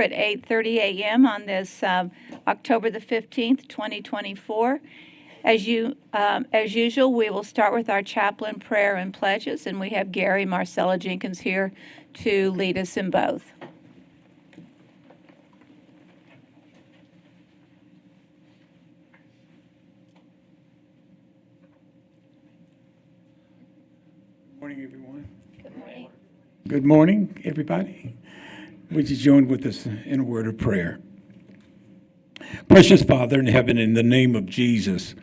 together at 8:30 a.m. on this October the 15th, 2024. As usual, we will start with our chaplain prayer and pledges, and we have Gary Marcella Jenkins here to lead us in both. Good morning, everyone. Good morning. Good morning, everybody. Would you join with us in a word of prayer? Precious Father in heaven, in the name of Jesus,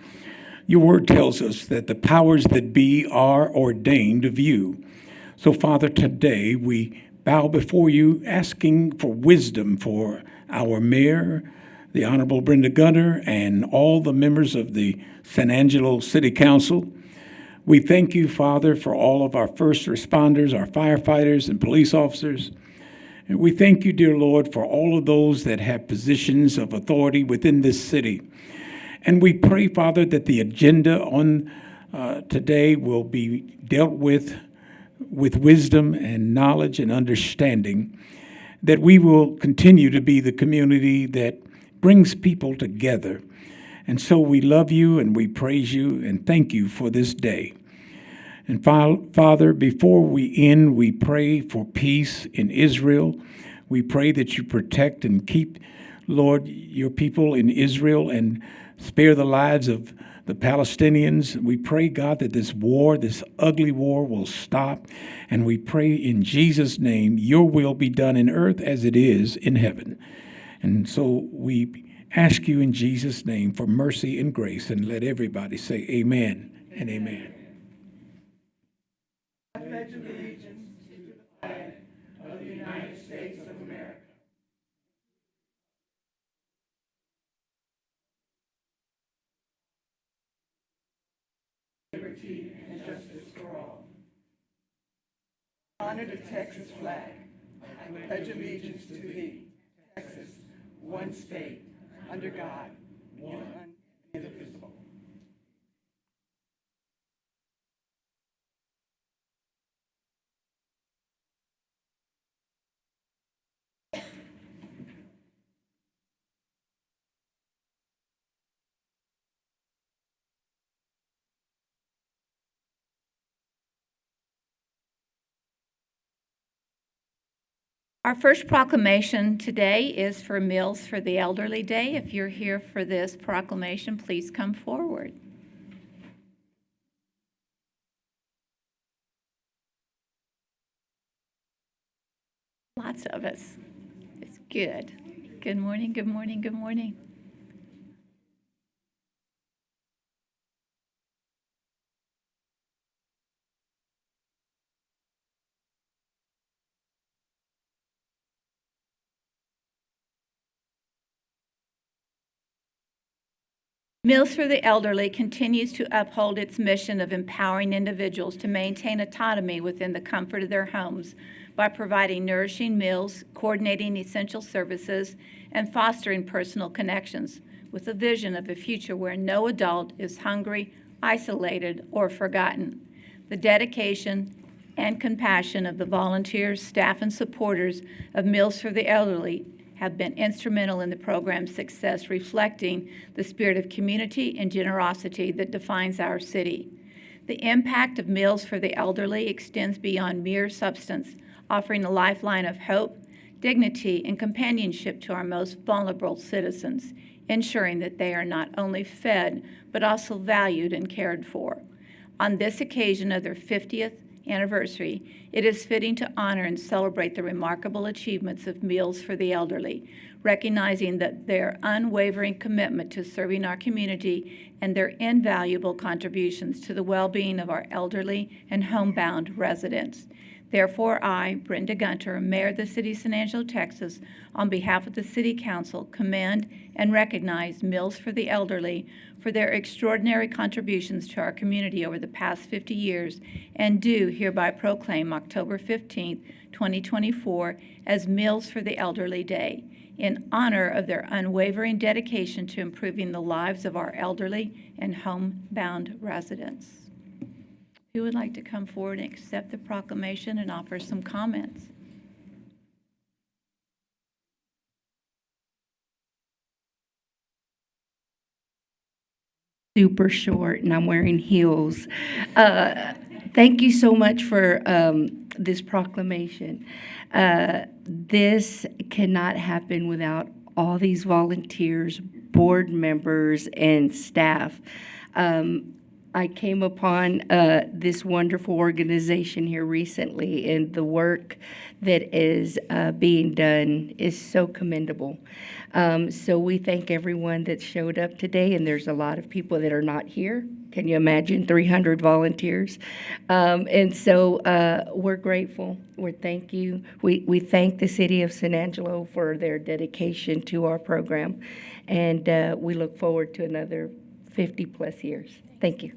your word tells us that the powers that be are ordained of you. So, Father, today we bow before you asking for wisdom for our mayor, the Honorable Brenda Gunter, and all the members of the San Angelo City Council. We thank you, Father, for all of our first responders, our firefighters and police officers. And we thank you, dear Lord, for all of those that have positions of authority within this city. And we pray, Father, that the agenda on today will be dealt with wisdom and knowledge and understanding, that we will continue to be the community that brings people together. And so we love you and we praise you and thank you for this day. And Father, before we end, we pray for peace in Israel. We pray that you protect and keep, Lord, your people in Israel and spare the lives of the Palestinians. We pray, God, that this war, this ugly war, will stop. And we pray in Jesus' name, your will be done in earth as it is in heaven. And so we ask you in Jesus' name for mercy and grace, and let everybody say amen and amen. I pledge allegiance to the flag of the United States of America. Liberty and justice for all. Honor the Texas flag. I pledge allegiance to thee, Texas, one state, under God, one indivisible. Our first proclamation today is for Meals for the Elderly Day. If you're here for this proclamation, please come forward. Lots of us. It's good. Good morning, good morning, good morning. Meals for the Elderly continues to uphold its mission of empowering individuals to maintain autonomy within the comfort of their homes by providing nourishing meals, coordinating essential services, and fostering personal connections with a vision of a future where no adult is hungry, isolated, or forgotten. The dedication and compassion of the volunteers, staff, and supporters of Meals for the Elderly have been instrumental in the program's success, reflecting the spirit of community and generosity that defines our city. The impact of Meals for the Elderly extends beyond mere substance, offering a lifeline of hope, dignity, and companionship to our most vulnerable citizens, ensuring that they are not only fed, but also valued and cared for. On this occasion of their 50th anniversary, it is fitting to honor and celebrate the remarkable achievements of Meals for the Elderly, recognizing that their unwavering commitment to serving our community and their invaluable contributions to the well-being of our elderly and homebound residents. Therefore, I, Brenda Gunter, Mayor of the City of San Angelo, Texas, on behalf of the City Council, commend and recognize Meals for the Elderly for their extraordinary contributions to our community over the past 50 years, and do hereby proclaim October 15th, 2024 as Meals for the Elderly Day, in honor of their unwavering dedication to improving the lives of our elderly and homebound residents. Who would like to come forward and accept the proclamation and offer some comments? super short and I'm wearing heels. Thank you so much for this proclamation. This cannot happen without all these volunteers, board members, and staff. I came upon this wonderful organization here recently, and the work that is being done is so commendable. So we thank everyone that showed up today, and there's a lot of people that are not here. Can you imagine 300 volunteers? And so we're grateful. We thank you. We thank the city of San Angelo for their dedication to our program, and we look forward to another 50-plus years. Thank you.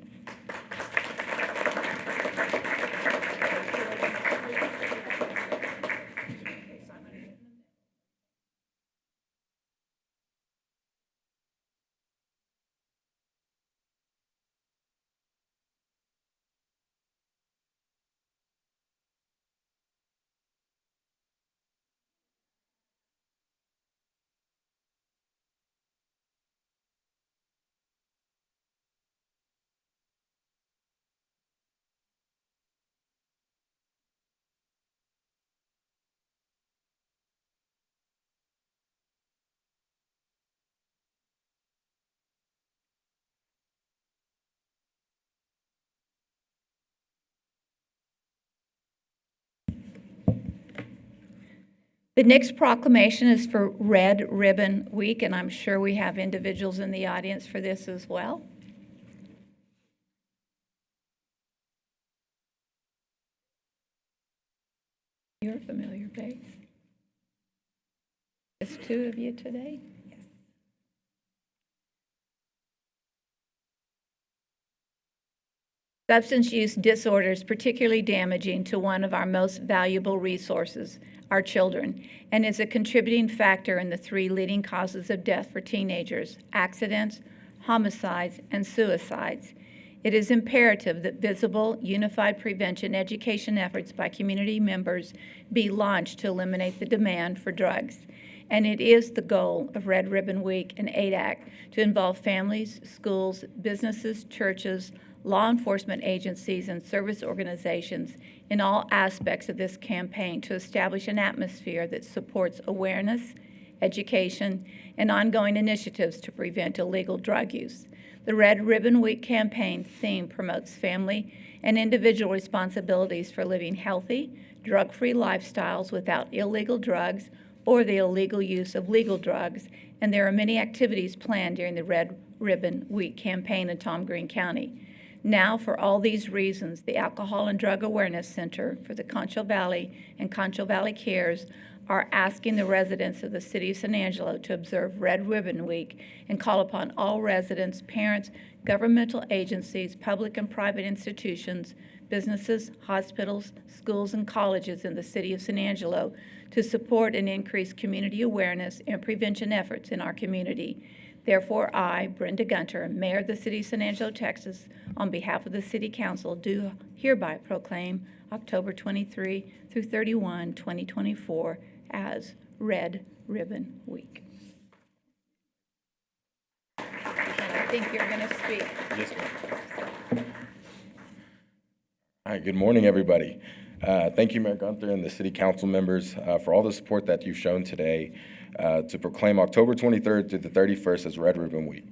The next proclamation is for Red Ribbon Week, and I'm sure we have individuals in the audience for this as well. You're a familiar face. Just two of you today? Yes. Substance use disorder is particularly damaging to one of our most valuable resources, our children, and is a contributing factor in the three leading causes of death for teenagers: accidents, homicides, and suicides. It is imperative that visible, unified prevention education efforts by community members be launched to eliminate the demand for drugs. And it is the goal of Red Ribbon Week and ADAC to involve families, schools, businesses, churches, law enforcement agencies, and service organizations in all aspects of this campaign to establish an atmosphere that supports awareness, education, and ongoing initiatives to prevent illegal drug use. The Red Ribbon Week campaign theme promotes family and individual responsibilities for living healthy, drug-free lifestyles without illegal drugs or the illegal use of legal drugs, and there are many activities planned during the Red Ribbon Week campaign in Tom Green County. Now, for all these reasons, the Alcohol and Drug Awareness Center for the Concho Valley and Concho Valley Cares are asking the residents of the city of San Angelo to observe Red Ribbon Week and call upon all residents, parents, governmental agencies, public and private institutions, businesses, hospitals, schools, and colleges in the city of San Angelo to support and increase community awareness and prevention efforts in our community. Therefore, I, Brenda Gunter, Mayor of the City of San Angelo, Texas, on behalf of the City Council, do hereby proclaim October 23 through 31, 2024 as Red Ribbon Week. And I think you're going to speak. Yes, ma'am. All right, good morning, everybody. Thank you, Mayor Gunther and the City Council members for all the support that you've shown today to proclaim October 23rd through the 31st as Red Ribbon Week.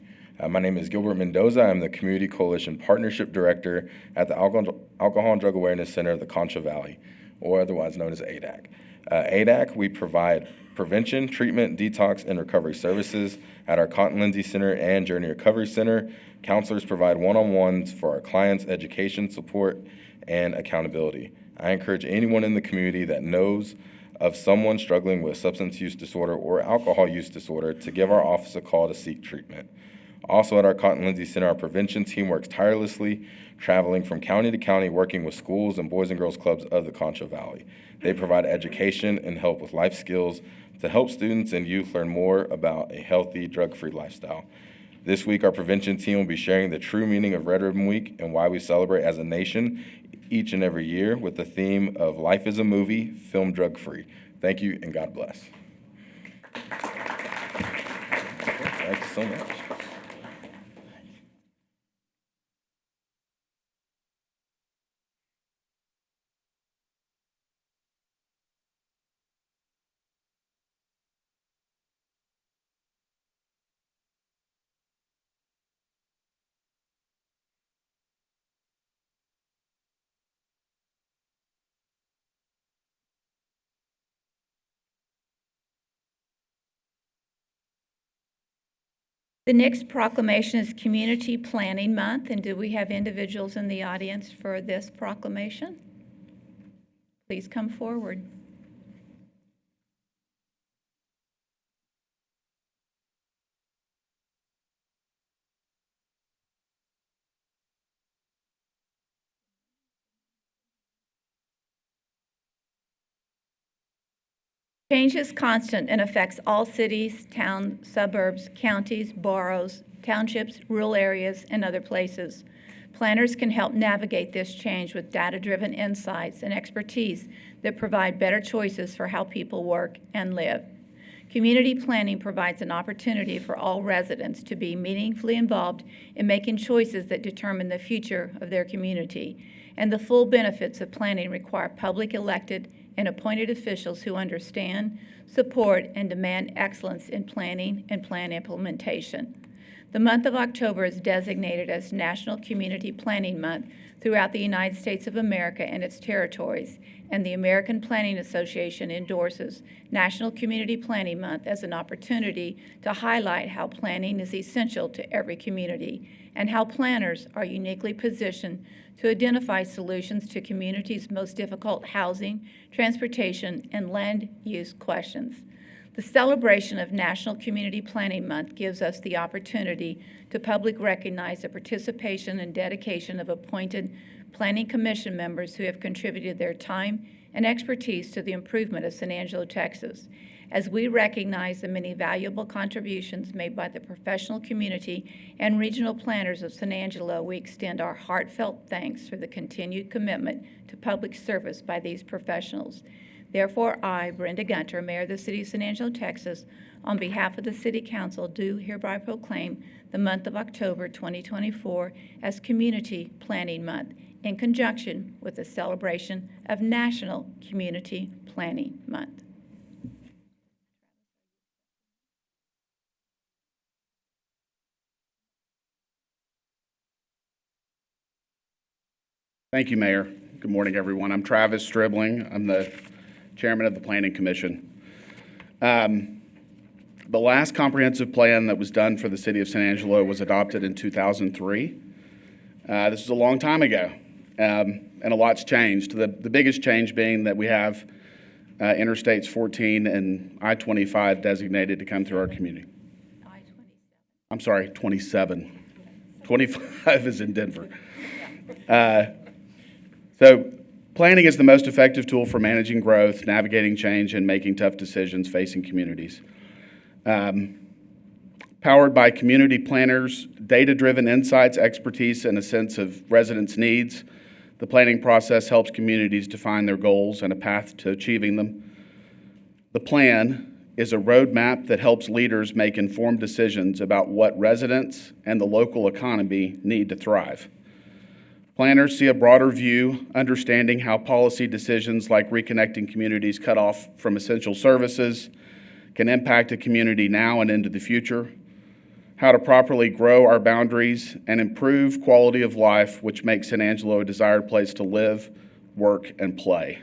My name is Gilbert Mendoza. I'm the Community Coalition Partnership Director at the Alcohol and Drug Awareness Center of the Concho Valley, or otherwise known as ADAC. ADAC, we provide prevention, treatment, detox, and recovery services at our Cotton Lindsay Center and Journey Recovery Center. Counselors provide one-on-ones for our clients' education, support, and accountability. I encourage anyone in the community that knows of someone struggling with substance use disorder or alcohol use disorder to give our office a call to seek treatment. Also at our Cotton Lindsay Center, our prevention team works tirelessly, traveling from county to county, working with schools and boys and girls clubs of the Concho Valley. They provide education and help with life skills to help students and youth learn more about a healthy, drug-free lifestyle. This week, our prevention team will be sharing the true meaning of Red Ribbon Week and why we celebrate as a nation each and every year with the theme of Life is a Movie, Film Drug-Free. Thank you, and God bless. Thank you so much. The next proclamation is Community Planning Month, and do we have individuals in the audience for this proclamation? Please come forward. Change is constant and affects all cities, towns, suburbs, counties, boroughs, townships, rural areas, and other places. Planners can help navigate this change with data-driven insights and expertise that provide better choices for how people work and live. Community planning provides an opportunity for all residents to be meaningfully involved in making choices that determine the future of their community. And the full benefits of planning require public elected and appointed officials who understand, support, and demand excellence in planning and plan implementation. The month of October is designated as National Community Planning Month throughout the United States of America and its territories, and the American Planning Association endorses National Community Planning Month as an opportunity to highlight how planning is essential to every community and how planners are uniquely positioned to identify solutions to communities' most difficult housing, transportation, and land use questions. The celebration of National Community Planning Month gives us the opportunity to publicly recognize the participation and dedication of appointed Planning Commission members who have contributed their time and expertise to the improvement of San Angelo, Texas. As we recognize the many valuable contributions made by the professional community and regional planners of San Angelo, we extend our heartfelt thanks for the continued commitment to public service by these professionals. Therefore, I, Brenda Gunter, Mayor of the City of San Angelo, Texas, on behalf of the City Council, do hereby proclaim the month of October 2024 as Community Planning Month in conjunction with the celebration of National Community Planning Month. Thank you, Mayor. Good morning, everyone. I'm Travis Stribling. I'm the Chairman of the Planning Commission. The last comprehensive plan that was done for the city of San Angelo was adopted in 2003. This is a long time ago, and a lot's changed. The biggest change being that we have Interstates 14 and I-25 designated to come through our community. I'm sorry, 27. 25 is in Denver. So planning is the most effective tool for managing growth, navigating change, and making tough decisions facing communities. Powered by community planners, data-driven insights, expertise, and a sense of residents' needs, the planning process helps communities define their goals and a path to achieving them. The plan is a roadmap that helps leaders make informed decisions about what residents and the local economy need to thrive. Planners see a broader view, understanding how policy decisions like reconnecting communities cut off from essential services can impact a community now and into the future, how to properly grow our boundaries and improve quality of life, which makes San Angelo a desired place to live, work, and play.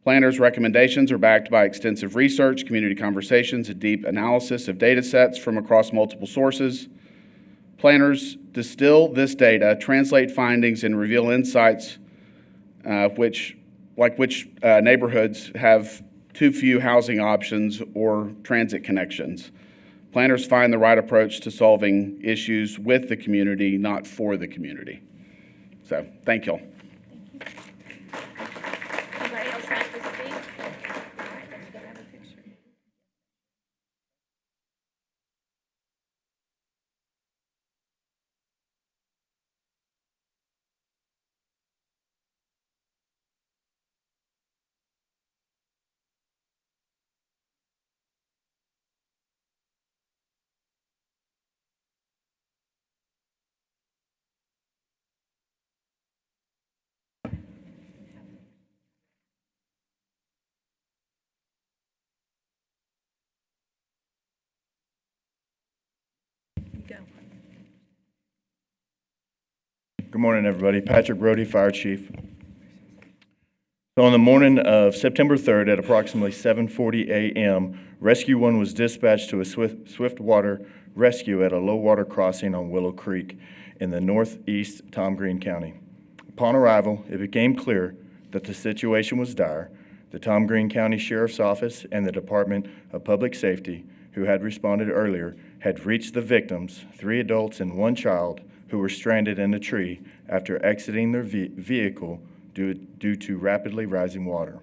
Planners' recommendations are backed by extensive research, community conversations, a deep analysis of data sets from across multiple sources. Planners distill this data, translate findings, and reveal insights which neighborhoods have too few housing options or transit connections. Planners find the right approach to solving issues with the community, not for the community. So, thank y'all. Anybody else like to speak? All right, let's go have a picture. Go. Good morning, everybody. Patrick Brody, Fire Chief. So on the morning of September 3rd at approximately 7:40 a.m., Rescue 1 was dispatched to a swift water rescue at a low water crossing on Willow Creek in the northeast Tom Green County. Upon arrival, it became clear that the situation was dire. The Tom Green County Sheriff's Office and the Department of Public Safety, who had responded earlier, had reached the victims, 3 adults and 1 child, who were stranded in a tree after exiting their vehicle due to rapidly rising water.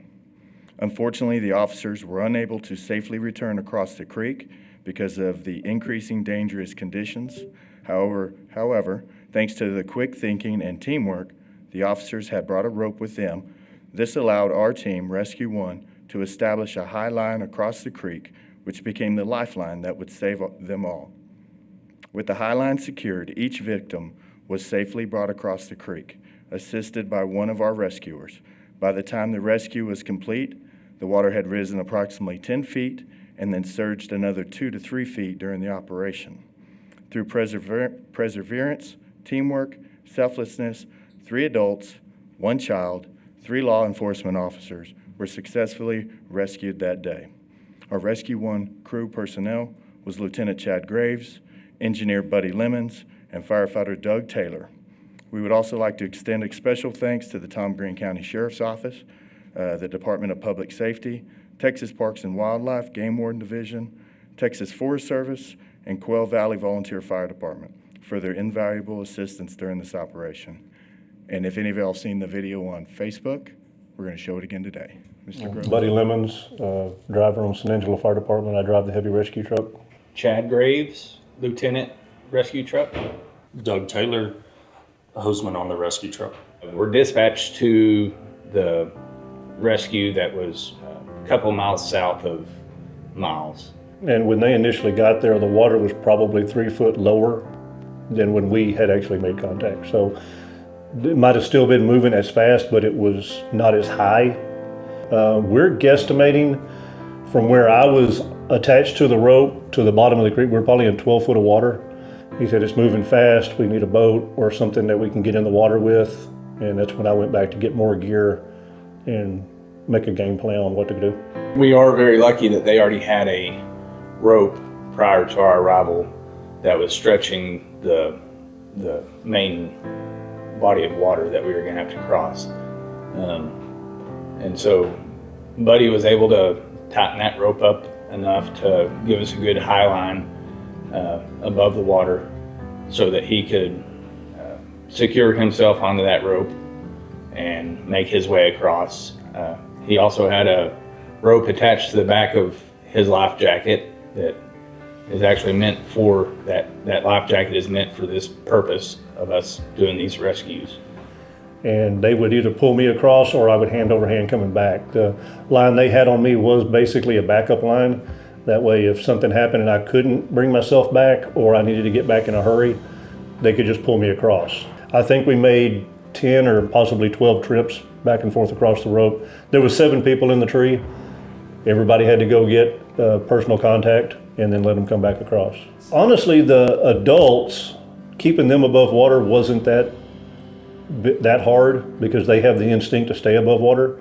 Unfortunately, the officers were unable to safely return across the creek because of the increasing dangerous conditions. However, thanks to the quick thinking and teamwork, the officers had brought a rope with them. This allowed our team, Rescue 1, to establish a high line across the creek, which became the lifeline that would save them all. With the high line secured, each victim was safely brought across the creek, assisted by one of our rescuers. By the time the rescue was complete, the water had risen approximately 10 feet and then surged another 2 to 3 feet during the operation. Through perseverance, teamwork, selflessness, 3 adults, 1 child, 3 law enforcement officers were successfully rescued that day. Our Rescue 1 crew personnel was Lieutenant Chad Graves, Engineer Buddy Lemons, and Firefighter Doug Taylor. We would also like to extend a special thanks to the Tom Green County Sheriff's Office, the Department of Public Safety, Texas Parks and Wildlife, Game Warden Division, Texas Forest Service, and Quail Valley Volunteer Fire Department for their invaluable assistance during this operation. And if any of y'all have seen the video on Facebook, we're going to show it again today. Mr. Groves. Buddy Lemons, driver on San Angelo Fire Department. I drive the heavy rescue truck. Chad Graves, Lieutenant Rescue Truck. Doug Taylor, hostman on the rescue truck. We're dispatched to the rescue that was a couple miles south of Miles. And when they initially got there, the water was probably 3 foot lower than when we had actually made contact. So it might have still been moving as fast, but it was not as high. We're guesstimating from where I was attached to the rope to the bottom of the creek, we're probably in 12 foot of water. He said, it's moving fast, we need a boat or something that we can get in the water with. And that's when I went back to get more gear and make a game plan on what to do. We are very lucky that they already had a rope prior to our arrival that was stretching the main body of water that we were going to have to cross. And so Buddy was able to tighten that rope up enough to give us a good high line above the water so that he could secure himself onto that rope and make his way across. He also had a rope attached to the back of his life jacket that is actually meant for, that life jacket is meant for this purpose of us doing these rescues. And they would either pull me across or I would hand over hand coming back. The line they had on me was basically a backup line. That way if something happened and I couldn't bring myself back or I needed to get back in a hurry, they could just pull me across. I think we made 10 or possibly 12 trips back and forth across the rope. There was 7 people in the tree. Everybody had to go get personal contact and then let them come back across. Honestly, the adults, keeping them above water wasn't that hard because they have the instinct to stay above water.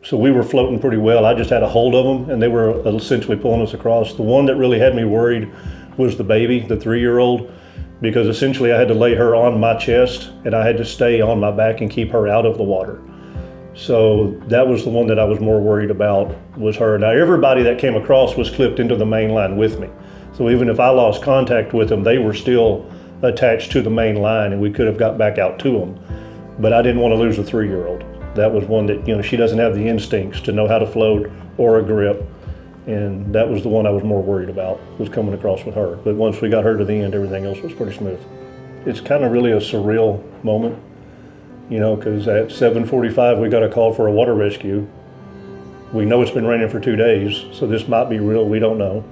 So we were floating pretty well. I just had a hold of them and they were essentially pulling us across. The one that really had me worried was the baby, the 3-year-old, because essentially I had to lay her on my chest and I had to stay on my back and keep her out of the water. So that was the one that I was more worried about, was her. Now everybody that came across was clipped into the main line with me. So even if I lost contact with them, they were still attached to the main line and we could have got back out to them. But I didn't want to lose the 3-year-old. That was one that, she doesn't have the instincts to know how to float or a grip. And that was the one I was more worried about, was coming across with her. But once we got her to the end, everything else was pretty smooth. It's kind of really a surreal moment, because at 7:45 we got a call for a water rescue. We know it's been raining for 2 days, so this might be real, we don't know.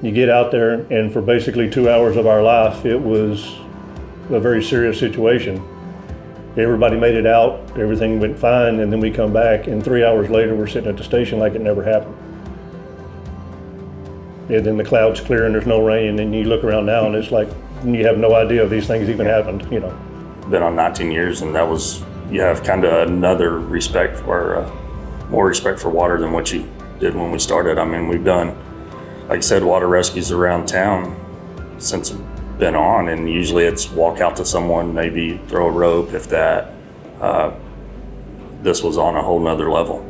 You get out there and for basically 2 hours of our life, it was a very serious situation. Everybody made it out, everything went fine, and then we come back and 3 hours later we're sitting at the station like it never happened. And then the clouds clear and there's no rain and you look around now and it's like you have no idea these things even happened, Been on 19 years and that was you have kind of another respect for, more respect for water than what you did when we started. I mean, we've done, like I said, water rescues around town since I've been on, and usually it's walk out to someone, maybe throw a rope, if that. This was on a whole nother level.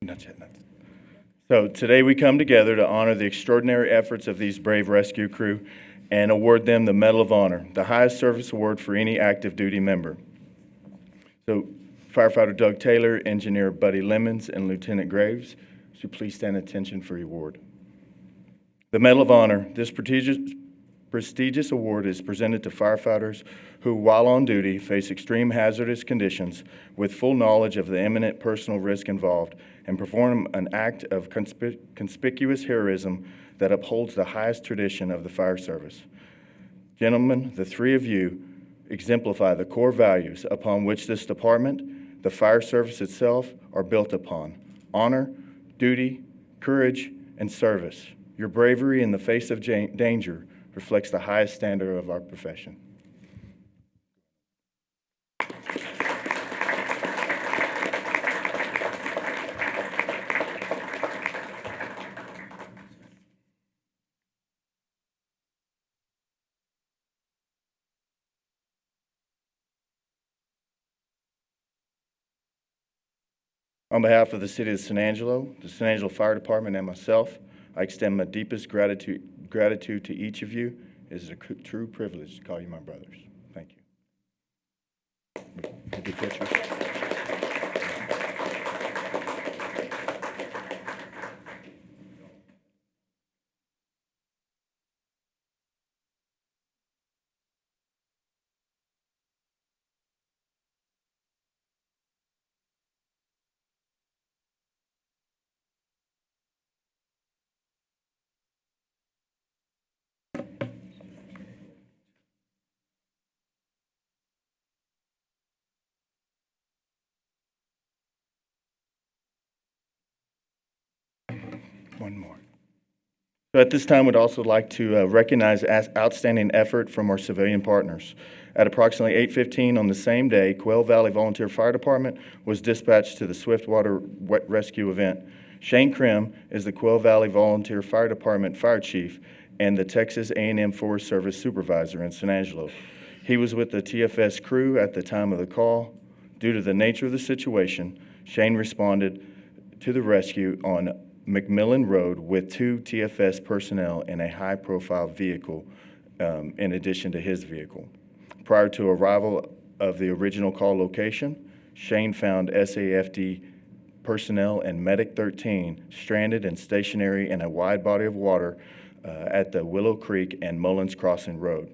Not yet, not yet. So today we come together to honor the extraordinary efforts of these brave rescue crew and award them the Medal of Honor, the highest service award for any active duty member. So Firefighter Doug Taylor, Engineer Buddy Lemons, and Lieutenant Graves, would you please stand at attention for your award? The Medal of Honor, this prestigious award is presented to firefighters who, while on duty, face extreme hazardous conditions with full knowledge of the imminent personal risk involved and perform an act of conspicuous heroism that upholds the highest tradition of the fire service. Gentlemen, the three of you exemplify the core values upon which this department, the fire service itself, are built upon: honor, duty, courage, and service. Your bravery in the face of danger reflects the highest standard of our profession. On behalf of the City of San Angelo, the San Angelo Fire Department, and myself, I extend my deepest gratitude to each of you. It is a true privilege to call you my brothers. Thank you. Take your pictures. One more. So at this time, we'd also like to recognize outstanding effort from our civilian partners. At approximately 8:15 on the same day, Quail Valley Volunteer Fire Department was dispatched to the Swiftwater Wet Rescue event. Shane Krim is the Quail Valley Volunteer Fire Department Fire Chief and the Texas A&M Forest Service Supervisor in San Angelo. He was with the TFS crew at the time of the call. Due to the nature of the situation, Shane responded to the rescue on McMillan Road with 2 TFS personnel in a high-profile vehicle in addition to his vehicle. Prior to arrival of the original call location, Shane found SAFD personnel and Medic 13 stranded and stationary in a wide body of water at the Willow Creek and Mullins Crossing Road.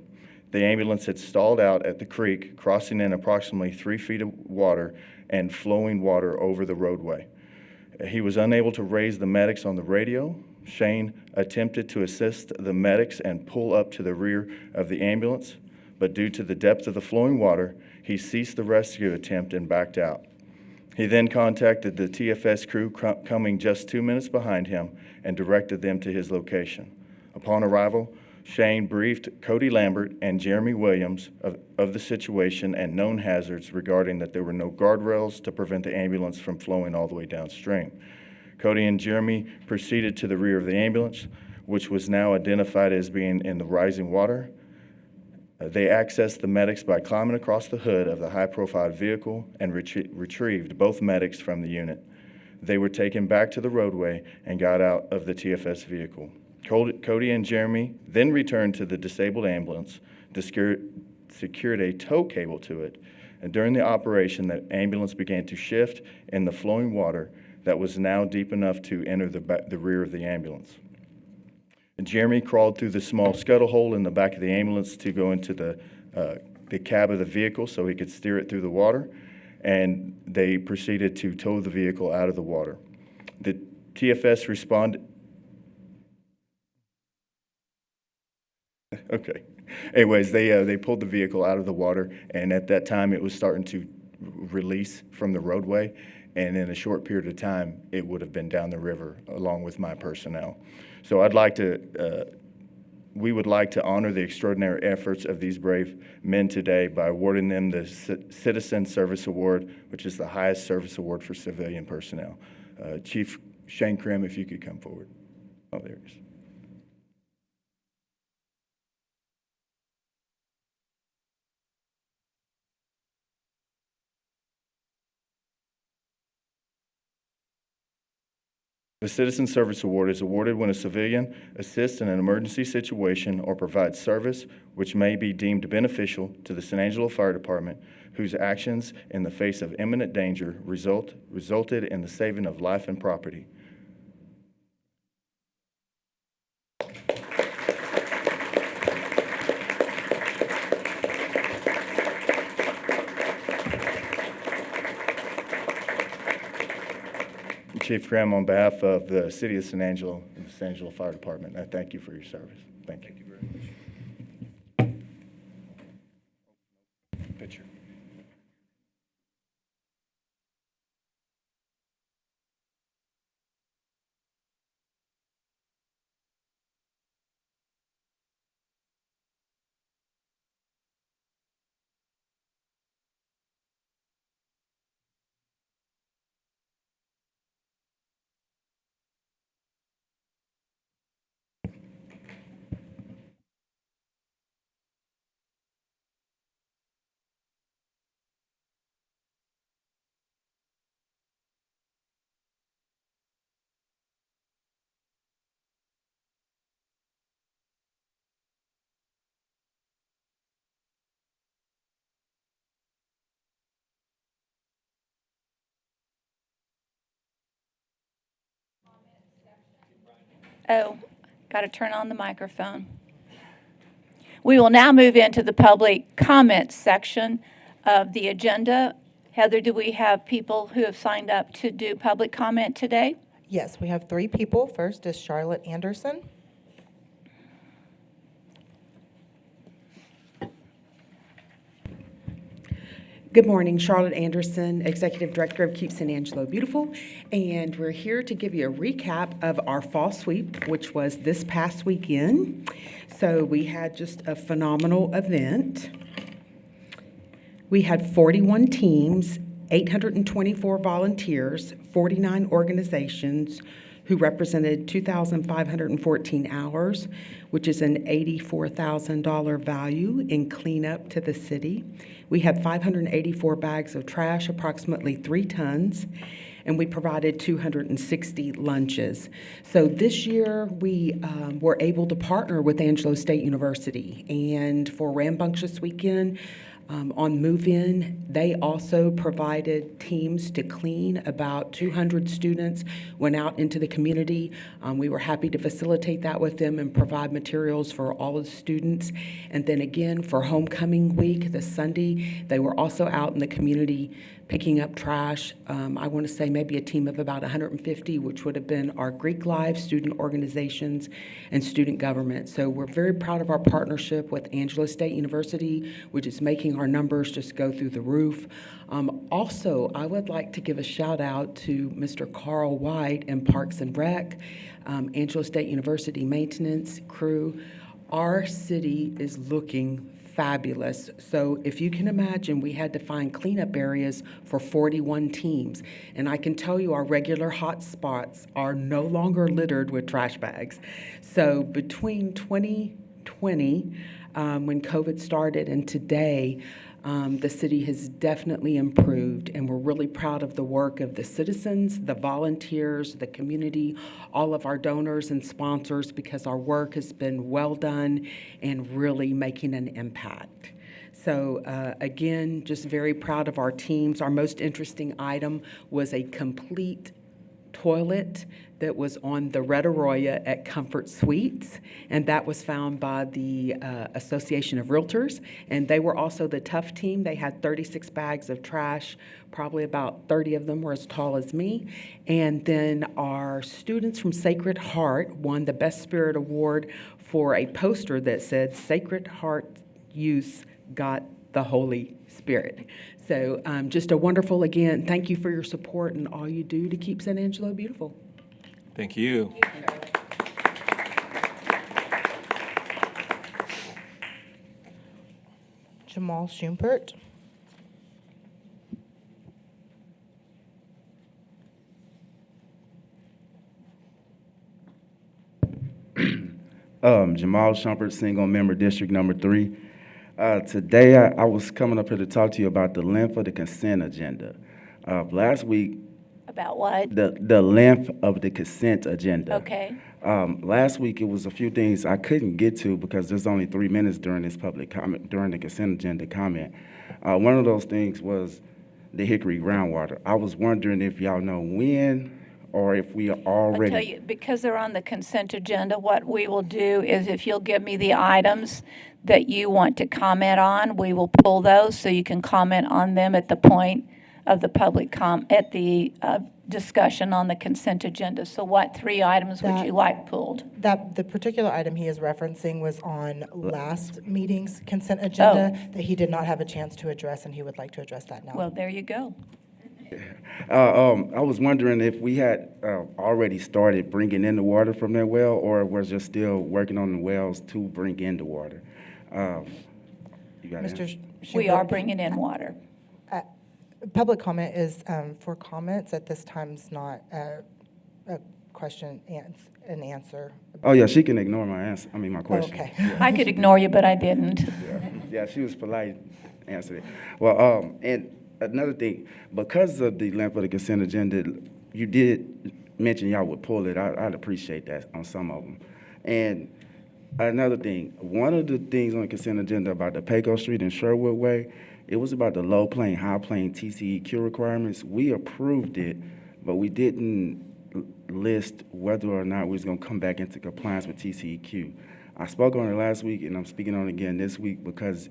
The ambulance had stalled out at the creek, crossing in approximately 3 feet of water and flowing water over the roadway. He was unable to raise the medics on the radio. Shane attempted to assist the medics and pull up to the rear of the ambulance, but due to the depth of the flowing water, he ceased the rescue attempt and backed out. He then contacted the TFS crew coming just 2 minutes behind him and directed them to his location. Upon arrival, Shane briefed Cody Lambert and Jeremy Williams of the situation and known hazards regarding that there were no guardrails to prevent the ambulance from flowing all the way downstream. Cody and Jeremy proceeded to the rear of the ambulance, which was now identified as being in the rising water. They accessed the medics by climbing across the hood of the high-profile vehicle and retrieved both medics from the unit. They were taken back to the roadway and got out of the TFS vehicle. Cody and Jeremy then returned to the disabled ambulance, secured a tow cable to it, and during the operation, the ambulance began to shift in the flowing water that was now deep enough to enter the rear of the ambulance. Jeremy crawled through the small scuttle hole in the back of the ambulance to go into the cab of the vehicle so he could steer it through the water, and they proceeded to tow the vehicle out of the water. The TFS responded. Okay. Anyways, they pulled the vehicle out of the water, and at that time, it was starting to release from the roadway, and in a short period of time, it would have been down the river along with my personnel. So we would like to honor the extraordinary efforts of these brave men today by awarding them the Citizen Service Award, which is the highest service award for civilian personnel. Chief Shane Krim, if you could come forward. Oh, there he is. The Citizen Service Award is awarded when a civilian assists in an emergency situation or provides service which may be deemed beneficial to the San Angelo Fire Department, whose actions in the face of imminent danger resulted in the saving of life and property. Chief Graham, on behalf of the City of San Angelo and the San Angelo Fire Department, I thank you for your service. Thank you. Very much. Picture. Oh, got to turn on the microphone. We will now move into the public comment section of the agenda. Heather, do we have people who have signed up to do public comment today? Yes, we have 3 people. First is Charlotte Anderson. Good morning, Charlotte Anderson, Executive Director of Keep San Angelo Beautiful, and we're here to give you a recap of our fall sweep, which was this past weekend. So we had just a phenomenal event. We had 41 teams, 824 volunteers, 49 organizations who represented 2,514 hours, which is an $84,000 value in cleanup to the city. We had 584 bags of trash, approximately 3 tons, and we provided 260 lunches. So this year, we were able to partner with Angelo State University, and for Rambunctious Weekend, on move-in, they also provided teams to clean. About 200 students went out into the community. We were happy to facilitate that with them and provide materials for all of the students. And then again, for homecoming week, this Sunday, they were also out in the community picking up trash. I want to say maybe a team of about 150, which would have been our Greek Life, student organizations, and student government. So we're very proud of our partnership with Angelo State University, which is making our numbers just go through the roof. Also, I would like to give a shout out to Mr. Carl White and Parks and Rec, Angelo State University maintenance crew. Our city is looking fabulous. So if you can imagine, we had to find cleanup areas for 41 teams. And I can tell you our regular hot spots are no longer littered with trash bags. So between 2020, when COVID started, and today, the city has definitely improved, and we're really proud of the work of the citizens, the volunteers, the community, all of our donors and sponsors, because our work has been well done and really making an impact. So again, just very proud of our teams. Our most interesting item was a complete toilet that was on the Red Arroyo at Comfort Suites, and that was found by the Association of Realtors. And they were also the tough team. They had 36 bags of trash. Probably about 30 of them were as tall as me. And then our students from Sacred Heart won the Best Spirit Award for a poster that said, "Sacred Heart Youth Got the Holy Spirit." So just a wonderful, again, thank you for your support and all you do to keep San Angelo beautiful. Thank you. Jamal Schumpert. Jamal Shumpert, single member, District Number 3. Today, I was coming up here to talk to you about the length of the consent agenda. Last week, About what? the length of the consent agenda. Okay. Last week, it was a few things I couldn't get to because there's only 3 minutes during this public comment, during the consent agenda comment. One of those things was the Hickory groundwater. I was wondering if y'all know when or if we are already. I'll tell you, because they're on the consent agenda, what we will do is if you'll give me the items that you want to comment on, we will pull those so you can comment on them at the point of the public at the discussion on the consent agenda. So what 3 items would you like pulled? That the particular item he is referencing was on last meeting's consent agenda that he did not have a chance to address, and he would like to address that now. Well, there you go. I was wondering if we had already started bringing in the water from that well, or we're just still working on the wells to bring in the water. You got Mr. it? We are bringing in water. Public comment is for comments. At this time, it's not a question and answer. Oh yeah, she can ignore my answer. I mean my question. Okay. I could ignore you, but I didn't. Yeah, she was polite. Answered it. Well, and another thing, because of the length of the consent agenda, you did mention y'all would pull it. I'd appreciate that on some of them. And another thing, one of the things on the consent agenda about the Pecos Street and Sherwood Way, it was about the low plane, high plane TCEQ requirements. We approved it, but we didn't list whether or not we was gonna come back into compliance with TCEQ. I spoke on it last week, and I'm speaking on it again this week because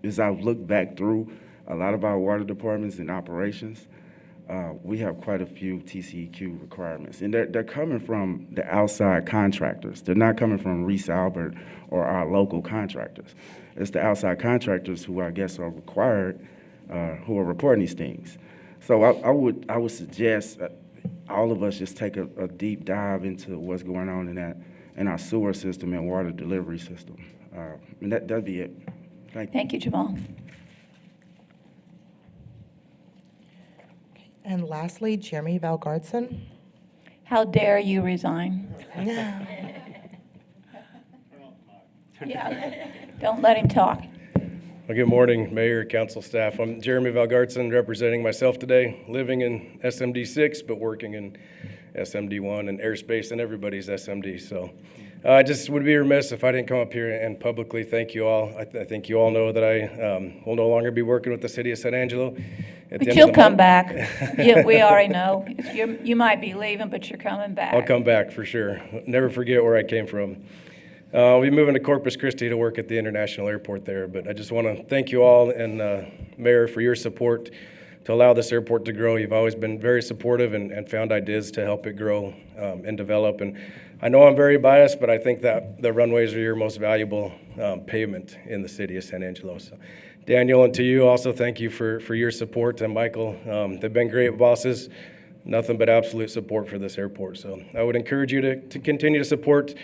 as I've looked back through a lot of our water departments and operations, we have quite a few TCEQ requirements, and they're coming from the outside contractors. They're not coming from Reese Albert or our local contractors. It's the outside contractors who I guess are required, who are reporting these things. So I would suggest all of us just take a deep dive into what's going on in our sewer system and water delivery system. And that'd be it. Thank you. Thank you, Jamal. And lastly, Jeremy Valgardson. How dare you resign? Yeah, don't let him talk. Well, good morning, Mayor, Council staff. I'm Jeremy Valgardson, representing myself today, living in SMD 6, but working in SMD 1 and airspace and everybody's SMD. So I just would be remiss if I didn't come up here and publicly thank you all. I think you all know that I will no longer be working with the city of San Angelo. But you'll come back. Yeah, we already know. You might be leaving, but you're coming back. I'll come back for sure. Never forget where I came from. I'll be moving to Corpus Christi to work at the international airport there, but I just want to thank you all and Mayor for your support to allow this airport to grow. You've always been very supportive and found ideas to help it grow and develop. And I know I'm very biased, but I think that the runways are your most valuable pavement in the city of San Angelo. So, Daniel, and to you also, thank you for your support. And Michael, they've been great bosses. Nothing but absolute support for this airport. So I would encourage you to continue to support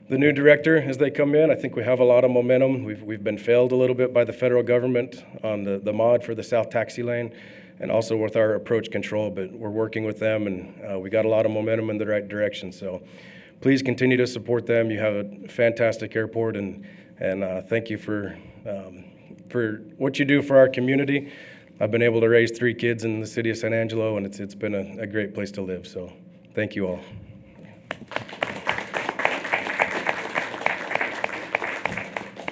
the new director as they come in. I think we have a lot of momentum. We've been failed a little bit by the federal government on the mod for the south taxi lane and also with our approach control, but we're working with them and we got a lot of momentum in the right direction. So please continue to support them. You have a fantastic airport and thank you for what you do for our community. I've been able to raise 3 kids in the city of San Angelo and it's been a great place to live. So thank you all.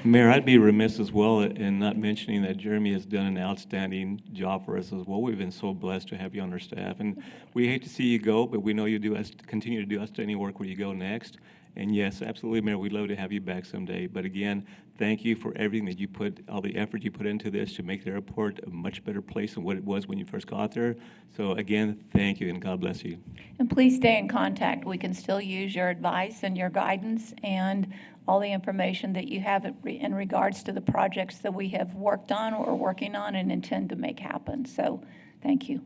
Mayor, I'd be remiss as well in not mentioning that Jeremy has done an outstanding job for us as well. We've been so blessed to have you on our staff, and we hate to see you go, but we know you continue to do outstanding work where you go next. And yes, absolutely, Mayor, we'd love to have you back someday. But again, thank you for everything that you put, all the effort you put into this to make the airport a much better place than what it was when you first got there. So again, thank you, and God bless you. And please stay in contact. We can still use your advice and your guidance and all the information that you have in regards to the projects that we have worked on or are working on and intend to make happen. So thank you.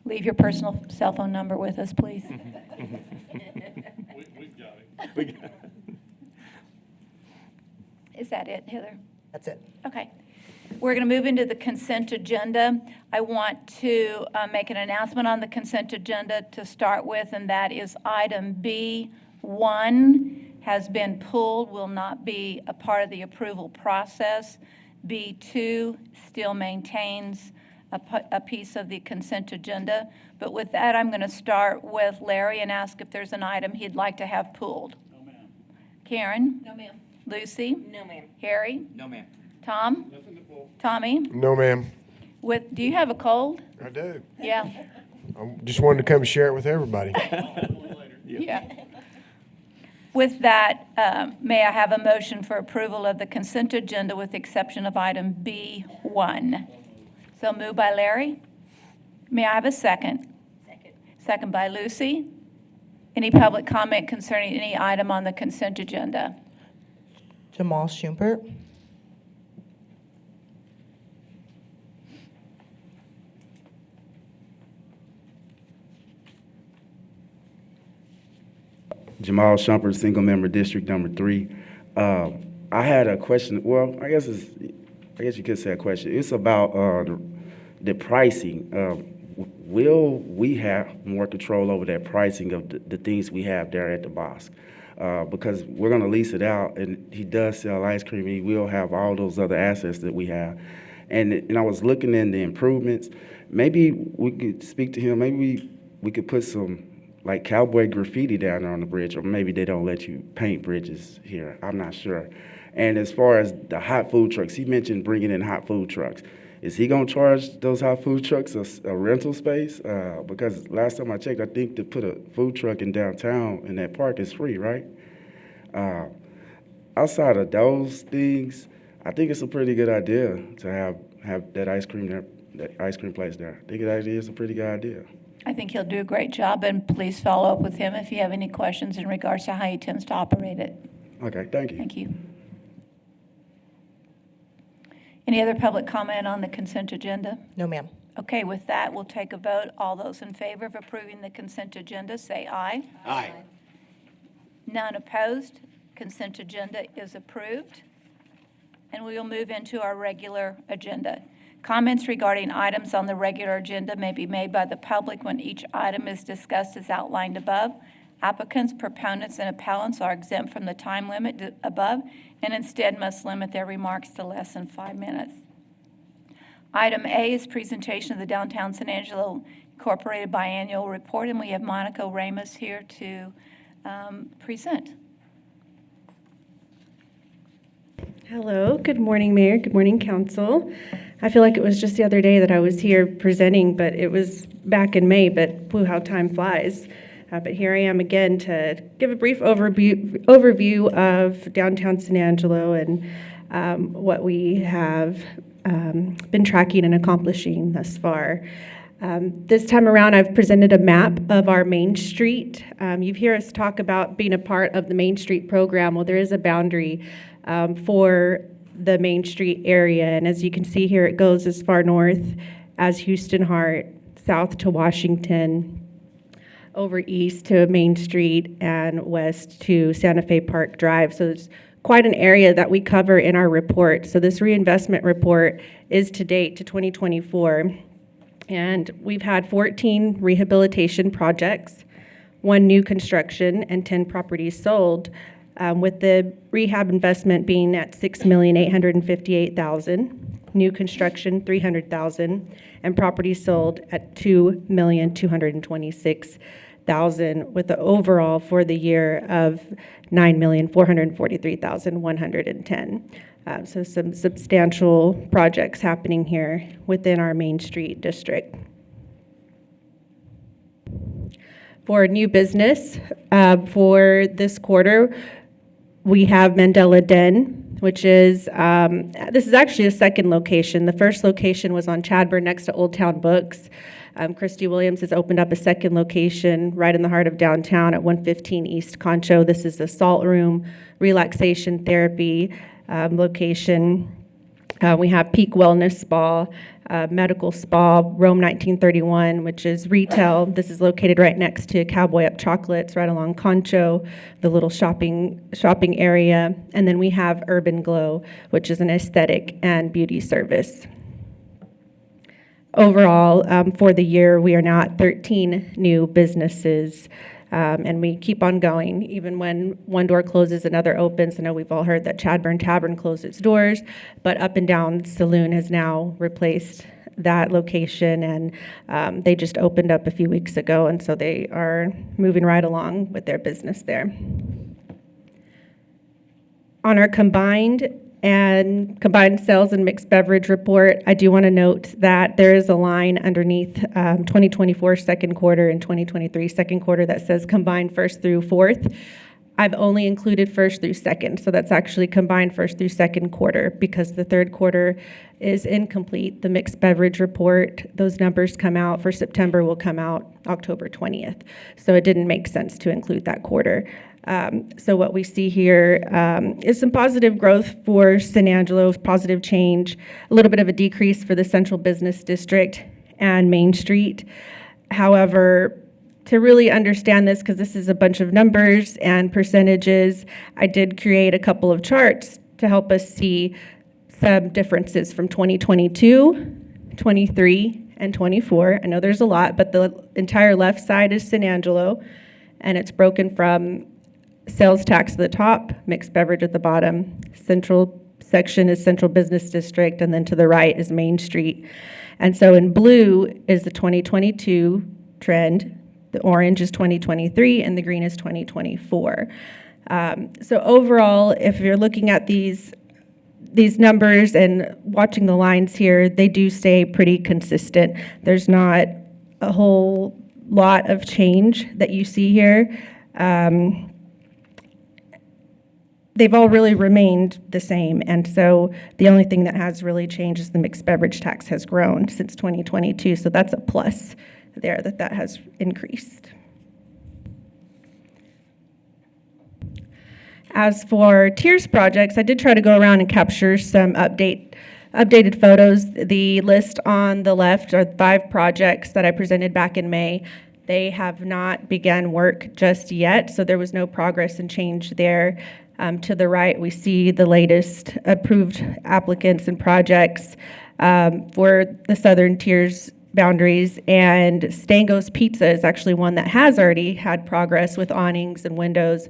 Leave your personal cell phone number with us, please. We got it. Is that it, Heather? That's it. Okay. We're going to move into the consent agenda. I want to make an announcement on the consent agenda to start with, and that is item B1 has been pulled, will not be a part of the approval process. B2 still maintains a piece of the consent agenda. But with that, I'm going to start with Larry and ask if there's an item he'd like to have pulled. No, ma'am. Karen? No, ma'am. Lucy? No, ma'am. Harry? No, ma'am. Tom? Nothing to pull. Tommy? No, ma'am. Do you have a cold? I do. Yeah. I just wanted to come share it with everybody. Yeah. With that, may I have a motion for approval of the consent agenda with the exception of item B1? So moved by Larry. May I have a second? Second. Second by Lucy. Any public comment concerning any item on the consent agenda? Jamal Schumpert. Jamal Shumpert, single member district number 3. I had a question. Well, I guess you could say a question. It's about the pricing. Will we have more control over that pricing of the things we have there at the Bosque? Because we're going to lease it out, and he does sell ice cream. He will have all those other assets that we have. And I was looking in the improvements. Maybe we could speak to him. Maybe we could put some like cowboy graffiti down there on the bridge, or maybe they don't let you paint bridges here. I'm not sure. And as far as the hot food trucks, he mentioned bringing in hot food trucks. Is he gonna charge those hot food trucks a rental space? Because last time I checked, I think to put a food truck in downtown in that park is free, right? Outside of those things, I think it's a pretty good idea to have that ice cream there, that ice cream place there. I think that is a pretty good idea. I think he'll do a great job, and please follow up with him if you have any questions in regards to how he tends to operate it. Okay, thank you. Thank you. Any other public comment on the consent agenda? No, ma'am. Okay, with that, we'll take a vote. All those in favor of approving the consent agenda, say aye. Aye. None opposed. Consent agenda is approved. And we will move into our regular agenda. Comments regarding items on the regular agenda may be made by the public when each item is discussed as outlined above. Applicants, proponents, and appellants are exempt from the time limit above and instead must limit their remarks to less than 5 minutes. Item A is presentation of the Downtown San Angelo Incorporated Biannual Report, and we have Monica Ramos here to present. Hello, good morning, Mayor, good morning, Council. I feel like it was just the other day that I was here presenting, but it was back in May, but whew, how time flies. But here I am again to give a brief overview of downtown San Angelo and what we have been tracking and accomplishing thus far. This time around, I've presented a map of our Main Street. You've heard us talk about being a part of the Main Street program. Well, there is a boundary for the Main Street area, and as you can see here, it goes as far north as Houston Hart, south to Washington, over east to Main Street, and west to Santa Fe Park Drive. So it's quite an area that we cover in our report. So this reinvestment report is to date to 2024. And we've had 14 rehabilitation projects, 1 new construction, and 10 properties sold, with the rehab investment being at $6,858,000, new construction $300,000, and properties sold at $2,226,000. $9,443,000 with the overall for the year of $9,443,110. So some substantial projects happening here within our Main Street district. For new business, for this quarter, we have Mandela Den, which is, this is actually a second location. The first location was on Chadburn next to Old Town Books. Christy Williams has opened up a second location right in the heart of downtown at 115 East Concho. This is a salt room, relaxation therapy location. We have Peak Wellness Spa, medical spa, Rome 1931, which is retail. This is located right next to Cowboy Up Chocolates, right along Concho, the little shopping area. And then we have Urban Glow, which is an aesthetic and beauty service. Overall, for the year, we are now at 13 new businesses, and we keep on going. Even when one door closes, another opens. I know we've all heard that Chadburn Tavern closed its doors, but Up and Down Saloon has now replaced that location, and they just opened up a few weeks ago, and so they are moving right along with their business there. On our combined sales and mixed beverage report, I do want to note that there is a line underneath 2024 second quarter and 2023 second quarter that says combined first through fourth. I've only included first through second, so that's actually combined first through second quarter because the third quarter is incomplete. The mixed beverage report, those numbers come out for September, will come out October 20th. So it didn't make sense to include that quarter. So what we see here is some positive growth for San Angelo, positive change, a little bit of a decrease for the Central Business District and Main Street. However, to really understand this, because this is a bunch of numbers and percentages, I did create a couple of charts to help us see some differences from 2022, 23, and 24. I know there's a lot, but the entire left side is San Angelo, and it's broken from sales tax at the top, mixed beverage at the bottom. Central section is Central Business District, and then to the right is Main Street. And so in blue is the 2022 trend, the orange is 2023, and the green is 2024. So overall, if you're looking at these numbers and watching the lines here, they do stay pretty consistent. There's not a whole lot of change that you see here. They've all really remained the same, and so the only thing that has really changed is the mixed beverage tax has grown since 2022, so that's a plus there that has increased. As for Tiers projects, I did try to go around and capture some updated photos. The list on the left are 5 projects that I presented back in May. They have not begun work just yet, so there was no progress and change there. To the right, we see the latest approved applicants and projects for the Southern Tiers boundaries, and Stango's Pizza is actually one that has already had progress with awnings and windows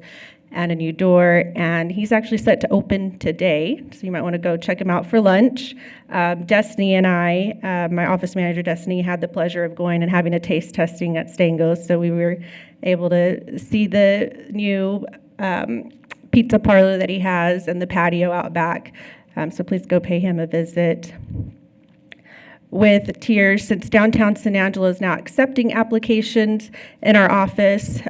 and a new door, and he's actually set to open today, so you might want to go check him out for lunch. Destiny and I, my office manager Destiny, had the pleasure of going and having a taste testing at Stango's, so we were able to see the new pizza parlor that he has and the patio out back, so please go pay him a visit. With Tiers, since downtown San Angelo is now accepting applications in our office,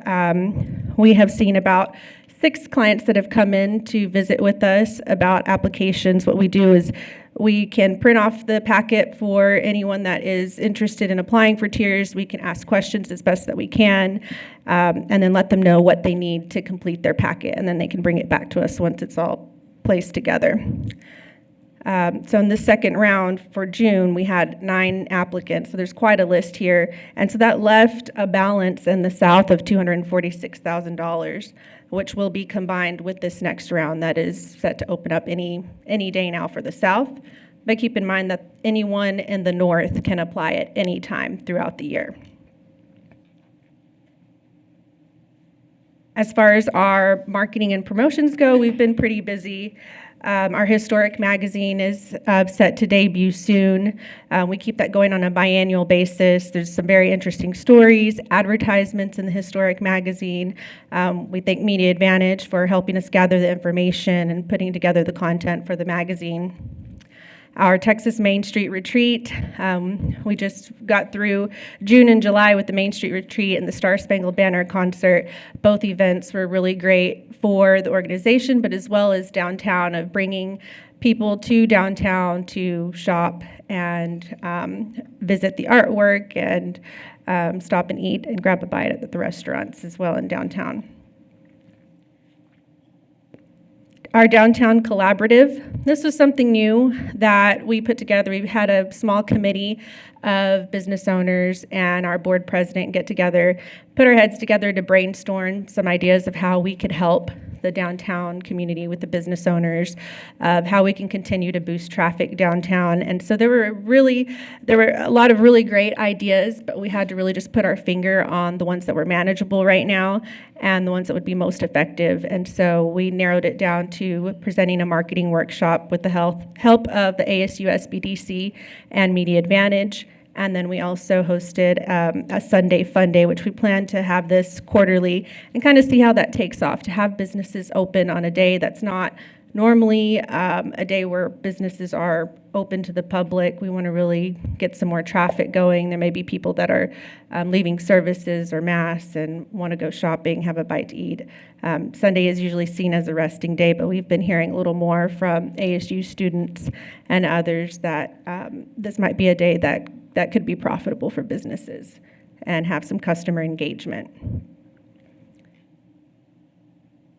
we have seen about 6 clients that have come in to visit with us about applications. What we do is we can print off the packet for anyone that is interested in applying for Tiers. We can ask questions as best that we can, and then let them know what they need to complete their packet, and then they can bring it back to us once it's all placed together. So in the second round for June, we had 9 applicants, so there's quite a list here. And so that left a balance in the south of $246,000, which will be combined with this next round that is set to open up any day now for the south. But keep in mind that anyone in the north can apply at any time throughout the year. As far as our marketing and promotions go, we've been pretty busy. Our historic magazine is set to debut soon. We keep that going on a biannual basis. There's some very interesting stories, advertisements in the historic magazine. We thank Media Advantage for helping us gather the information and putting together the content for the magazine. Our Texas Main Street Retreat, we just got through June and July with the Main Street Retreat and the Star Spangled Banner concert. Both events were really great for the organization, but as well as downtown, of bringing people to downtown to shop and visit the artwork and stop and eat and grab a bite at the restaurants as well in downtown. Our downtown collaborative, this was something new that we put together. We had a small committee of business owners and our board president get together, put our heads together to brainstorm some ideas of how we could help the downtown community with the business owners, of how we can continue to boost traffic downtown. And so there were a lot of really great ideas, but we had to really just put our finger on the ones that were manageable right now and the ones that would be most effective. And so we narrowed it down to presenting a marketing workshop with the help of the ASU SBDC and Media Advantage. And then we also hosted a Sunday Fun Day, which we plan to have this quarterly and kind of see how that takes off, to have businesses open on a day that's not normally a day where businesses are open to the public. We want to really get some more traffic going. There may be people that are leaving services or mass and want to go shopping, have a bite to eat. Sunday is usually seen as a resting day, but we've been hearing a little more from ASU students and others that this might be a day that could be profitable for businesses and have some customer engagement.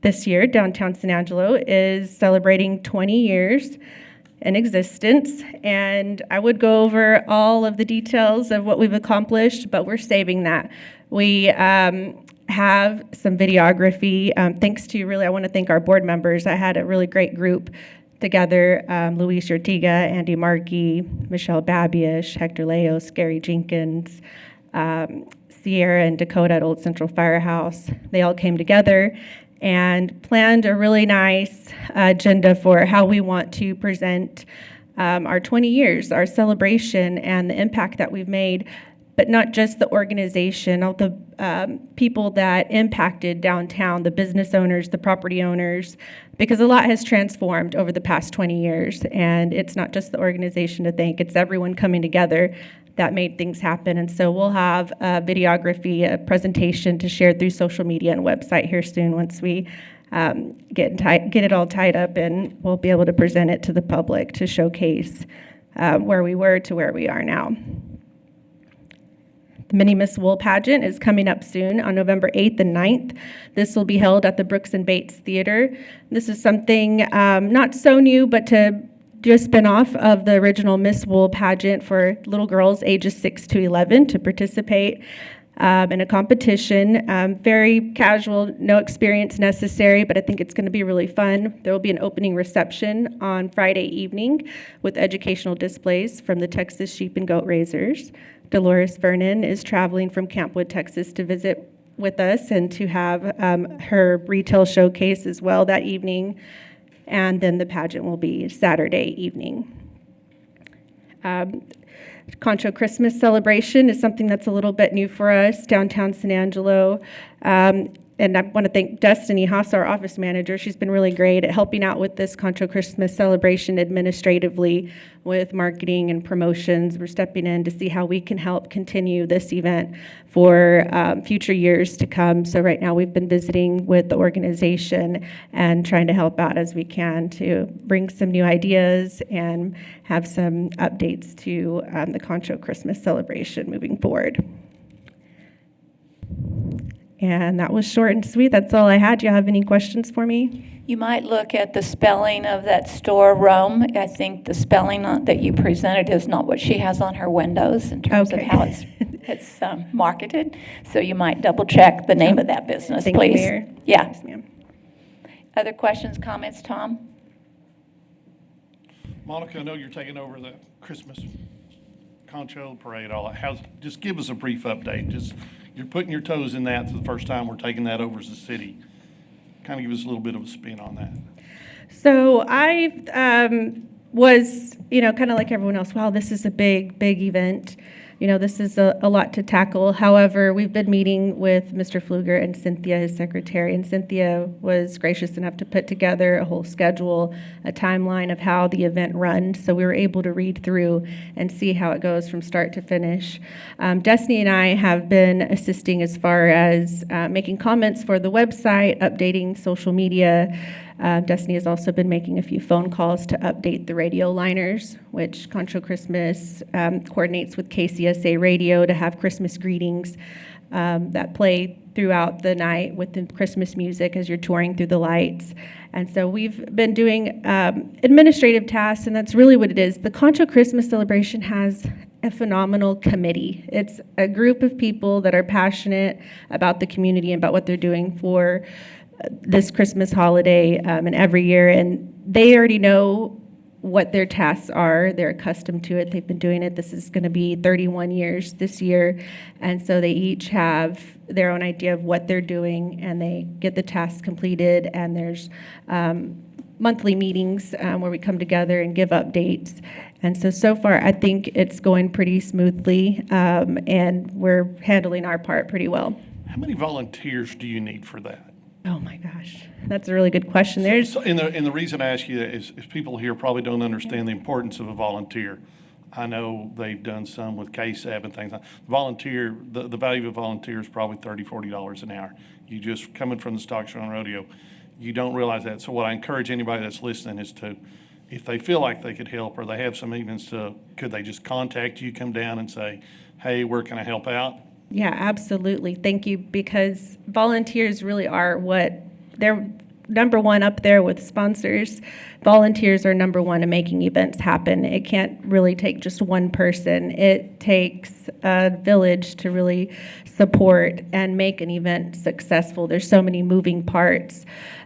This year, downtown San Angelo is celebrating 20 years in existence, and I would go over all of the details of what we've accomplished, but we're saving that. We have some videography. I want to thank our board members. I had a really great group together, Luis Ortiga, Andy Markey, Michelle Babiesh, Hector Leos, Gary Jenkins, Sierra and Dakota at Old Central Firehouse. They all came together and planned a really nice agenda for how we want to present our 20 years, our celebration, and the impact that we've made, but not just the organization, all the people that impacted downtown, the business owners, the property owners, because a lot has transformed over the past 20 years, and it's not just the organization to thank, it's everyone coming together that made things happen. And so we'll have a videography, a presentation to share through social media and website here soon once we get it all tied up, and we'll be able to present it to the public to showcase where we were to where we are now. The Mini Miss Wool pageant is coming up soon on November 8th and 9th. This will be held at the Brooks and Bates Theater. This is something not so new, but to do a spinoff of the original Miss Wool pageant for little girls ages 6 to 11 to participate in a competition. Very casual, no experience necessary, but I think it's going to be really fun. There will be an opening reception on Friday evening with educational displays from the Texas Sheep and Goat Raisers. Dolores Vernon is traveling from Campwood, Texas to visit with us and to have her retail showcase as well that evening. And then the pageant will be Saturday evening. Concho Christmas celebration is something that's a little bit new for us, downtown San Angelo. And I want to thank Destiny Haas, our office manager. She's been really great at helping out with this Concho Christmas celebration administratively with marketing and promotions. We're stepping in to see how we can help continue this event for future years to come. So right now we've been visiting with the organization and trying to help out as we can to bring some new ideas and have some updates to the Concho Christmas celebration moving forward. And that was short and sweet. That's all I had. Do you have any questions for me? You might look at the spelling of that store, Rome. I think the spelling that you presented is not what she has on her windows in terms of how it's marketed. So you might double check the name of that business, Thank please. you, Mayor. Yeah. Yes, ma'am. Other questions, comments, Tom? Monica, I know you're taking over the Christmas Concho Parade, all that. Just give us a brief update. You're putting your toes in that for the first time. We're taking that over as a city. Kind of give us a little bit of a spin on that. So I was, kind of like everyone else, wow, this is a big, big event. This is a lot to tackle. However, we've been meeting with Mr. Pfluger and Cynthia, his secretary, and Cynthia was gracious enough to put together a whole schedule, a timeline of how the event runs. So we were able to read through and see how it goes from start to finish. Destiny and I have been assisting as far as making comments for the website, updating social media. Destiny has also been making a few phone calls to update the radio liners, which Concho Christmas coordinates with KCSA Radio to have Christmas greetings that play throughout the night with the Christmas music as you're touring through the lights. And so we've been doing administrative tasks, and that's really what it is. The Concho Christmas celebration has a phenomenal committee. It's a group of people that are passionate about the community and about what they're doing for this Christmas holiday and every year, and they already know what their tasks are. They're accustomed to it. They've been doing it. This is going to be 31 years this year, and so they each have their own idea of what they're doing, and they get the tasks completed, and there's monthly meetings where we come together and give updates. And so far, I think it's going pretty smoothly, and we're handling our part pretty well. How many volunteers do you need for that? Oh my gosh, that's a really good question. There's And the reason I ask you that is people here probably don't understand the importance of a volunteer. I know they've done some with KSAB and things. Volunteer, the value of a volunteer is probably $30, $40 an hour. You just coming from the stock show and rodeo, you don't realize that. So what I encourage anybody that's listening is to, if they feel like they could help or they have some evenings could they just contact you, come down and say, hey, where can I help out? Yeah, absolutely. Thank you, because volunteers really are they're number one up there with sponsors. Volunteers are number one in making events happen. It can't really take just one person. It takes a village to really support and make an event successful. There's so many moving parts.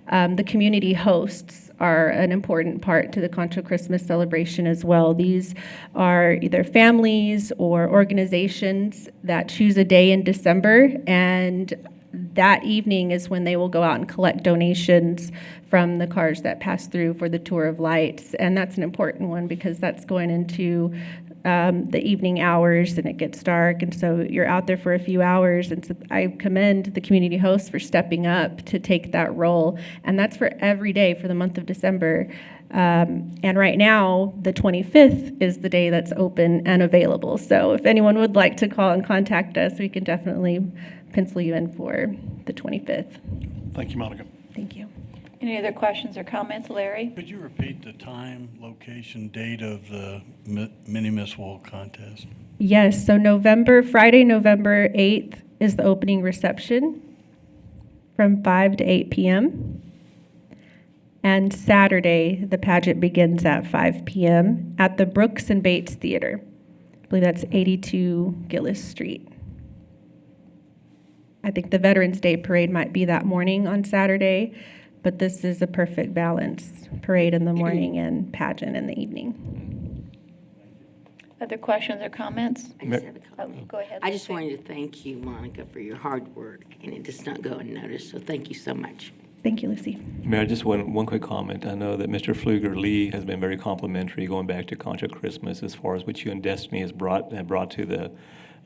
The community hosts are an important part to the Concho Christmas celebration as well. These are either families or organizations that choose a day in December, and that evening is when they will go out and collect donations from the cars that pass through for the Tour of Lights. And that's an important one because that's going into the evening hours and it gets dark, and so you're out there for a few hours. And so I commend the community hosts for stepping up to take that role, and that's for every day for the month of December. And right now, the 25th is the day that's open and available. So if anyone would like to call and contact us, we can definitely pencil you in for the 25th. Thank you, Monica. Thank you. Any other questions or comments, Larry? Could you repeat the time, location, date of the mini Miss World contest? Yes, so Friday, November 8th is the opening reception from 5 to 8 p.m. And Saturday, the pageant begins at 5 p.m. at the Brooks and Bates Theater. I believe that's 82 Gillis Street. I think the Veterans Day Parade might be that morning on Saturday, but this is a perfect balance, parade in the morning and pageant in the evening. Other questions or comments? I just have a comment. Go ahead. I just wanted to thank you, Monica, for your hard work, and it does not go unnoticed, so thank you so much. Thank you, Lucy. Mayor, just one quick comment. I know that Mr. Pfluger Lee has been very complimentary going back to Concho Christmas as far as what you and Destiny have brought to the,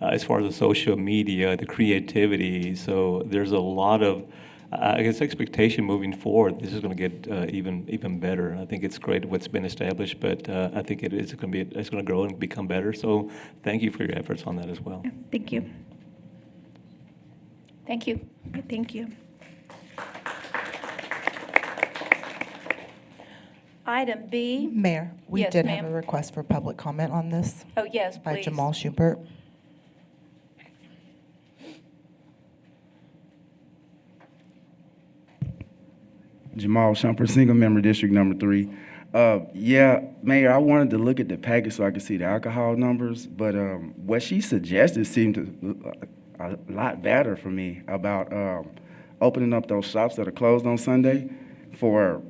as far as the social media, the creativity. So there's a lot of, I guess, expectation moving forward. This is going to get even better. I think it's great what's been established, but I think it's going to grow and become better. So thank you for your efforts on that as well. Thank you. Thank you. Thank you. Item B. Mayor, we Yes, did have ma'am. a request for public comment on this Oh, yes, by please. Jamal Schubert. Jamal Shumpert, single member, District Number 3. Yeah, Mayor, I wanted to look at the package so I could see the alcohol numbers, but what she suggested seemed a lot better for me about opening up those shops that are closed on Sunday for,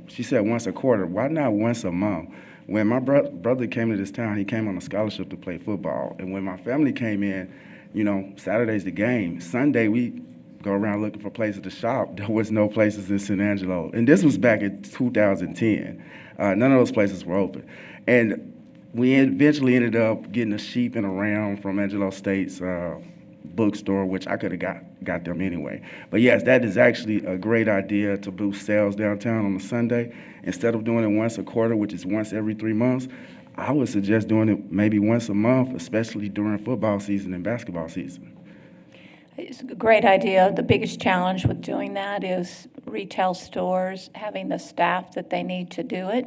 she said once a quarter. Why not once a month? When my brother came to this town, he came on a scholarship to play football. And when my family came in, Saturday's the game. Sunday, we go around looking for places to shop, there was no places in San Angelo. And this was back in 2010. None of those places were open. And we eventually ended up getting a sheep and a ram from Angelo State's bookstore, which I could have got them anyway. But yes, that is actually a great idea to boost sales downtown on a Sunday. Instead of doing it once a quarter, which is once every 3 months, I would suggest doing it maybe once a month, especially during football season and basketball season. It's a great idea. The biggest challenge with doing that is retail stores having the staff that they need to do it.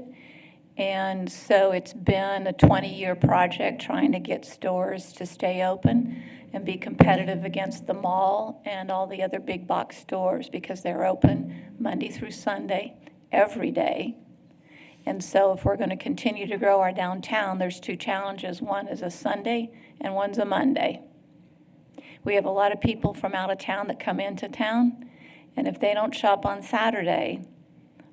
And so it's been a 20-year project trying to get stores to stay open and be competitive against the mall and all the other big box stores because they're open Monday through Sunday, every day. And so if we're going to continue to grow our downtown, there's 2 challenges. One is a Sunday and one's a Monday. We have a lot of people from out of town that come into town, and if they don't shop on Saturday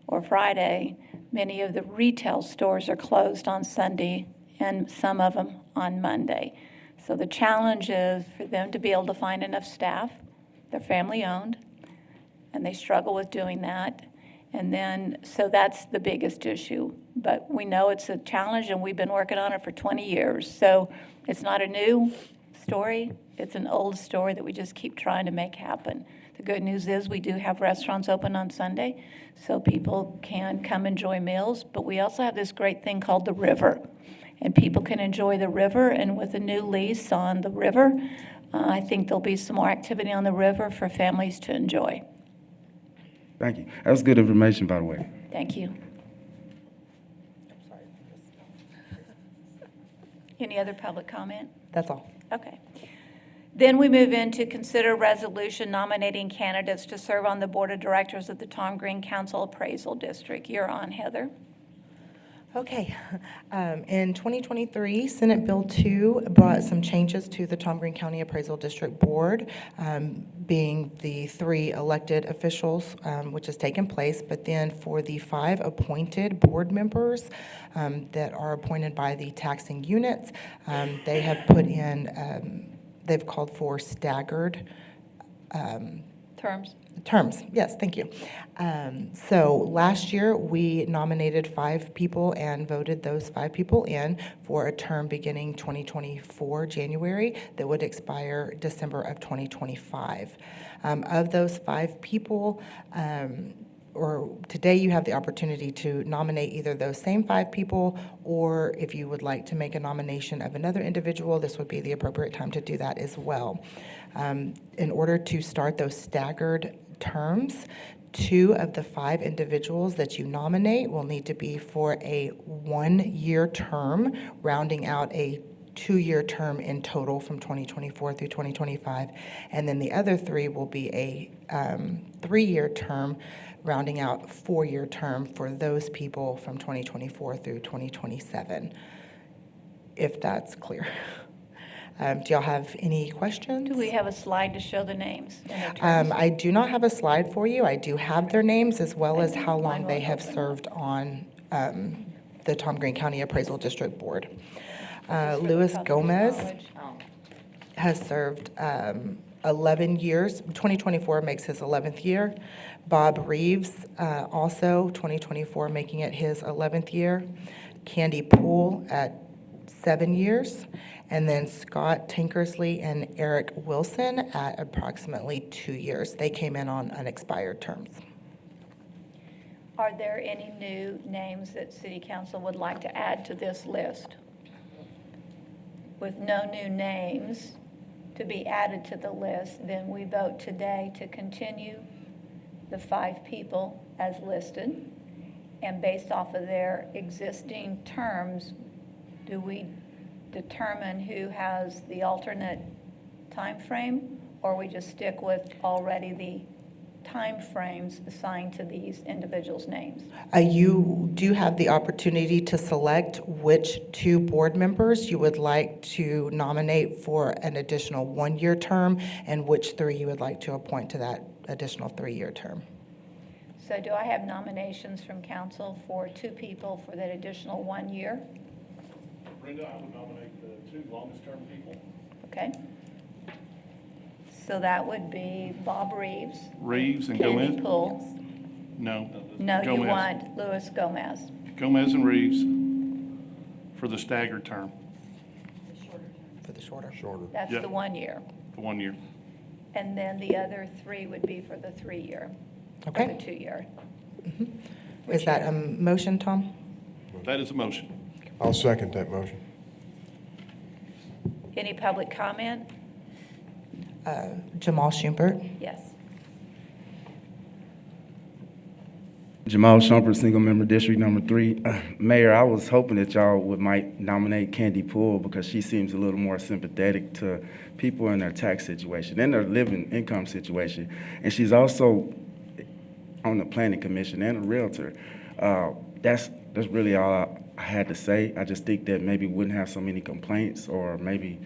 or Friday, many of the retail stores are closed on Sunday and some of them on Monday. So the challenge is for them to be able to find enough staff. They're family owned, and they struggle with doing that. And then, so that's the biggest issue. But we know it's a challenge, and we've been working on it for 20 years. So it's not a new story. It's an old story that we just keep trying to make happen. The good news is we do have restaurants open on Sunday, so people can come enjoy meals. But we also have this great thing called the river, and people can enjoy the river. And with a new lease on the river, I think there'll be some more activity on the river for families to enjoy. Thank you. That was good information, by the way. Thank you. Any other public comment? That's all. Okay. Then we move into consider resolution nominating candidates to serve on the board of directors of the Tom Green Council Appraisal District. You're on, Heather. Okay. In 2023, Senate Bill 2 brought some changes to the Tom Green County Appraisal District Board, being the 3 elected officials, which has taken place, but then for the 5 appointed board members that are appointed by the taxing units, they have put in, they've called for staggered terms, yes, thank you. So last year, we nominated 5 people and voted those 5 people in for a term beginning 2024, January, that would expire December of 2025. Of those 5 people, or today you have the opportunity to nominate either those same 5 people, or if you would like to make a nomination of another individual, this would be the appropriate time to do that as well. In order to start those staggered terms, 2 of the 5 individuals that you nominate will need to be for a 1-year term, rounding out a 2-year term in total from 2024 through 2025. And then the other 3 will be a 3-year term, rounding out a 4-year term for those people from 2024 through 2027, if that's clear. Do y'all have any questions? Do we have a slide to show the names and their terms? I do not have a slide for you. I do have their names as well as how long they have served on the Tom Green County Appraisal District Board. Luis Gomez has served 11 years. 2024 makes his 11th year. Bob Reeves, also 2024, making it his 11th year. Candy Poole at 7 years. And then Scott Tinkersley and Eric Wilson at approximately 2 years. They came in on unexpired terms. Are there any new names that City Council would like to add to this list? With no new names to be added to the list, then we vote today to continue the 5 people as listed. And based off of their existing terms, do we determine who has the alternate time frame, or we just stick with already the time frames assigned to these individuals' names? You do have the opportunity to select which 2 board members you would like to nominate for an additional 1-year term and which 3 you would like to appoint to that additional 3-year term. So do I have nominations from council for 2 people for that additional 1 year? Brenda, I would nominate the 2 longest-term people. Okay. So that would be Bob Reeves. Reeves and Candy Gomez? Poole. No. No, you Gomez. want Louis Gomez. Gomez and Reeves for the staggered term, For the shorter. That's Yeah. the 1 year. the 1 year. And then the other 3 would be for the 3 year. Okay. Or the 2 year. Is that a motion, Tom? That is a motion. I'll second that motion. Any public comment? Jamal Schumpert. Yes. Jamal Shumpert, single member, District Number 3. Mayor, I was hoping that y'all might nominate Candy Poole because she seems a little more sympathetic to people in their tax situation and their living income situation. And she's also on the planning commission and a realtor. That's really all I had to say. I just think that maybe we wouldn't have so many complaints, or maybe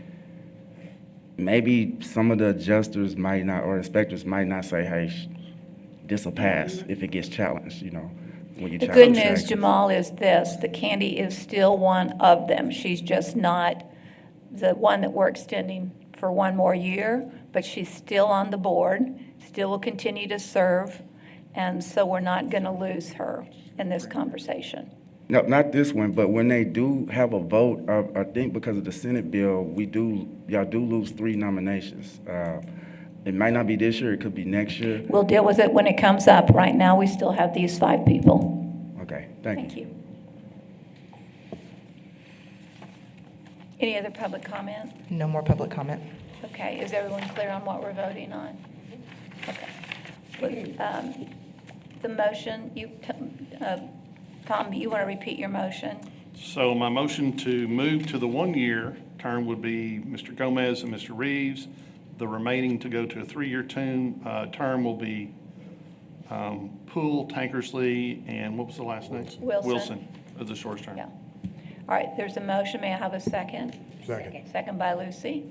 some of the adjusters might not, or inspectors might not say, hey, this will pass if it gets challenged, when you The challenge good news, taxes. Jamal, is this: the Candy is still one of them. She's just not the one that we're extending for 1 more year, but she's still on the board, still will continue to serve, and so we're not going to lose her in this conversation. No, not this one, but when they do have a vote, I think because of the Senate bill, y'all do lose 3 nominations. It might not be this year, it could be next year. We'll deal with it when it comes up. Right now, we still have these 5 people. Okay, thank you. Thank you. Any other public comment? No more public comment. Okay, is everyone clear on what we're voting on? Okay. The motion, Tom, you want to repeat your motion? So my motion to move to the 1 year term would be Mr. Gomez and Mr. Reeves. The remaining to go to a 3-year term will be Poole, Tankersley, and what was the last name? Wilson. As the short term. Yeah. All right, there's a motion. May I have a second? Second. Second by Lucy.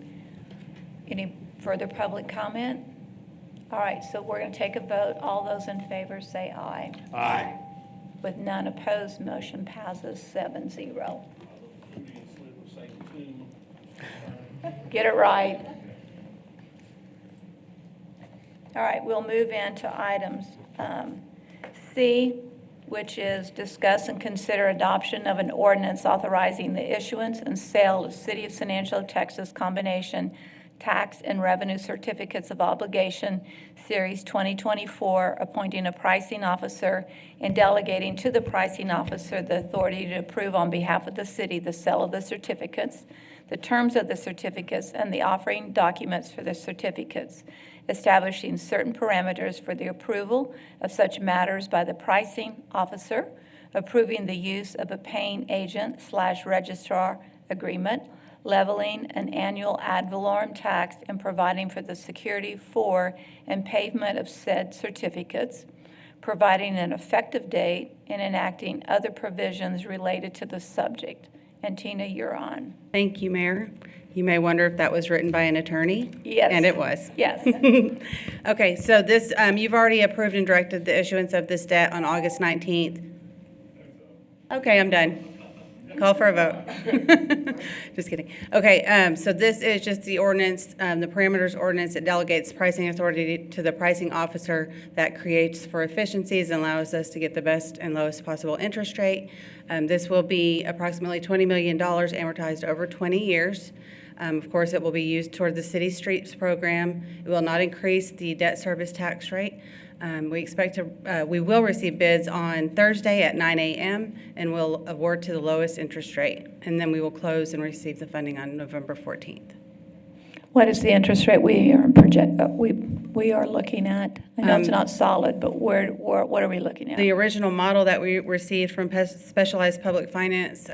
Any further public comment? All right, so we're going to take a vote. All those in favor say aye. Aye. With none opposed, motion passes 7-0. Get it right. All right, we'll move into items C, which is discuss and consider adoption of an ordinance authorizing the issuance and sale of City of San Angelo, Texas combination tax and revenue certificates of obligation, Series 2024, appointing a pricing officer and delegating to the pricing officer the authority to approve on behalf of the city the sale of the certificates, the terms of the certificates, and the offering documents for the certificates, establishing certain parameters for the approval of such matters by the pricing officer, approving the use of a paying agent/registrar agreement, leveling an annual ad valorem tax, and providing for the security for and payment of said certificates, providing an effective date, and enacting other provisions related to the subject. And Tina, you're on. Thank you, Mayor. You may wonder if that was written by an attorney. Yes. And it was. Yes. Okay, so this, you've already approved and directed the issuance of this debt on August 19th. Okay, I'm done. Call for a vote. Just kidding. Okay, so this is just the ordinance, the parameters ordinance. It delegates pricing authority to the pricing officer that creates for efficiencies and allows us to get the best and lowest possible interest rate. This will be approximately $20 million amortized over 20 years. Of course, it will be used toward the city streets program. It will not increase the debt service tax rate. We will receive bids on Thursday at 9 a.m. and will award to the lowest interest rate. And then we will close and receive the funding on November 14th. What is the interest rate we are looking at? I know it's not solid, but what are we looking at? The original model that we received from Specialized Public Finance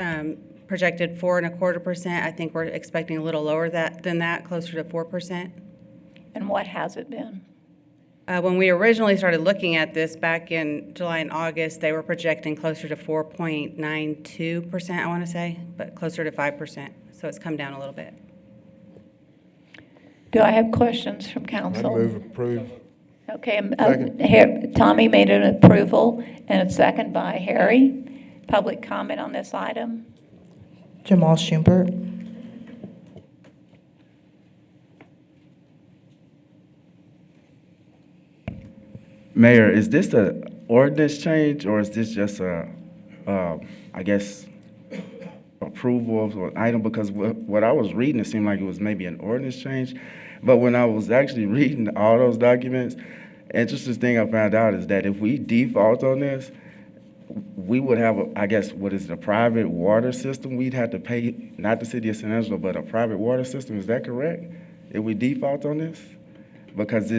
projected 4.25%. I think we're expecting a little lower than that, closer to 4%. And what has it been? When we originally started looking at this back in July and August, they were projecting closer to 4.92%, I want to say, but closer to 5%. So it's come down a little bit. Do I have questions from council? I move approve. Okay, Second. Tommy made an approval and a second by Harry. Public comment on this item? Jamal Schumpert. Mayor, is this a ordinance change, or is this just a, I guess, approval of an item? Because what I was reading, it seemed like it was maybe an ordinance change. But when I was actually reading all those documents, interesting thing I found out is that if we default on this, we would have, I guess, what is it, a private water system we'd have to pay, not the city of San Angelo, but a private water system. Is that correct? If we default on this? Because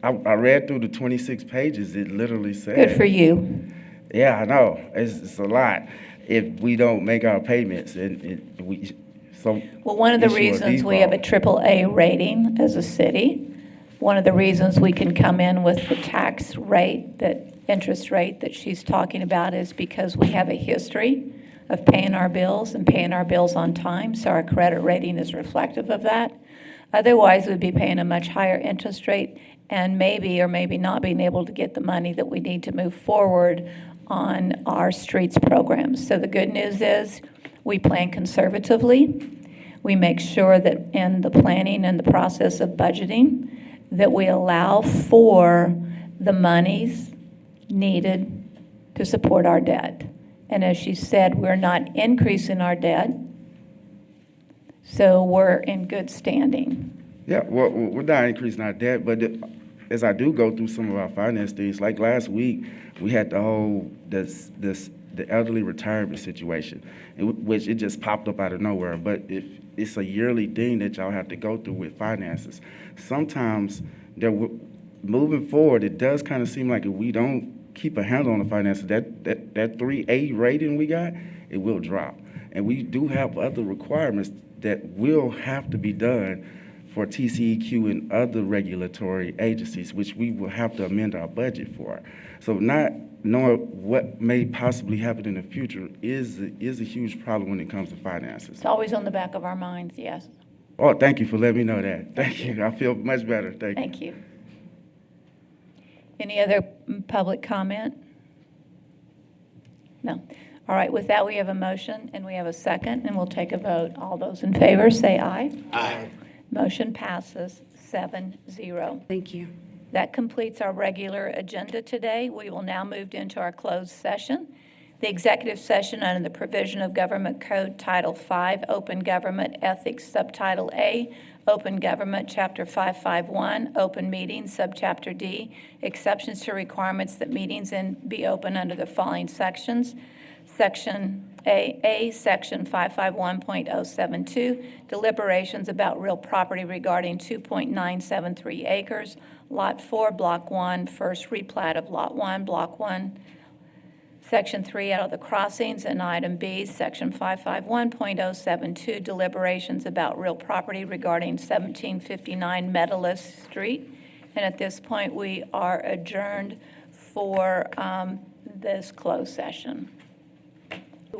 I read through the 26 pages, it literally said. Good for you. Yeah, I know. It's a lot if we don't make our payments. Well, one of the reasons we have a AAA rating as a city, one of the reasons we can come in with the tax rate, that interest rate that she's talking about, is because we have a history of paying our bills and paying our bills on time, so our credit rating is reflective of that. Otherwise, we'd be paying a much higher interest rate and maybe or maybe not being able to get the money that we need to move forward on our streets programs. So the good news is we plan conservatively. We make sure that in the planning and the process of budgeting that we allow for the monies needed to support our debt. And as she said, we're not increasing our debt, so we're in good standing. Yeah, well, we're not increasing our debt, but as I do go through some of our finance things, like last week, we had the whole, the elderly retirement situation, which it just popped up out of nowhere. But if it's a yearly thing that y'all have to go through with finances, sometimes moving forward, it does kind of seem like if we don't keep a handle on the finances, that 3A rating we got, it will drop. And we do have other requirements that will have to be done for TCEQ and other regulatory agencies, which we will have to amend our budget for. So not knowing what may possibly happen in the future is a huge problem when it comes to finances. It's always on the back of our minds, yes. Oh, thank you for letting me know that. Thank you. I feel much better. Thank you. Thank you. Any other public comment? No. All right, with that, we have a motion and we have a second, and we'll take a vote. All those in favor, say aye. Aye. Motion passes 7-0. Thank you. That completes our regular agenda today. We will now move into our closed session. The executive session under the provision of Government Code Title V, Open Government Ethics, Subtitle A, Open Government, Chapter 551, Open Meetings, Subchapter D, exceptions to requirements that meetings be open under the following sections. Section A, Section 551.072, deliberations about real property regarding 2.973 acres, Lot 4, Block 1, first replat of Lot 1, Block 1, Section 3 out of the crossings, and item B, Section 551.072, deliberations about real property regarding 1759 Medalist Street. And at this point, we are adjourned for this closed session.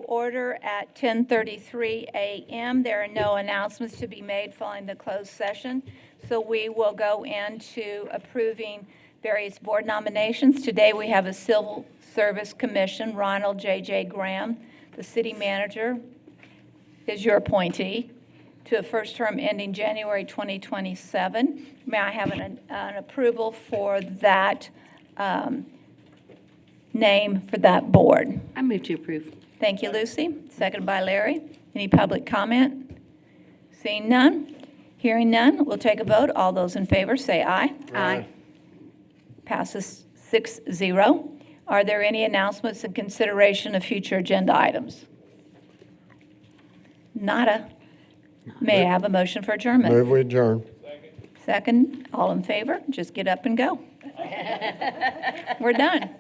Order at 10:33 a.m. There are no announcements to be made following the closed session, so we will go into approving various board nominations. Today we have a Civil Service Commission, Ronald J.J. Graham. The city manager is your appointee to a first term ending January 2027. May I have an approval for that name for that board? I move to approve. Thank you, Lucy. Seconded by Larry. Any public comment? Seeing none? Hearing none, we'll take a vote. All those in favor say aye. Aye. Passes 6-0. Are there any announcements in consideration of future agenda items? Nada. May I have a motion for adjournment? Move we adjourn. Second, all in favor? Just get up and go. We're done.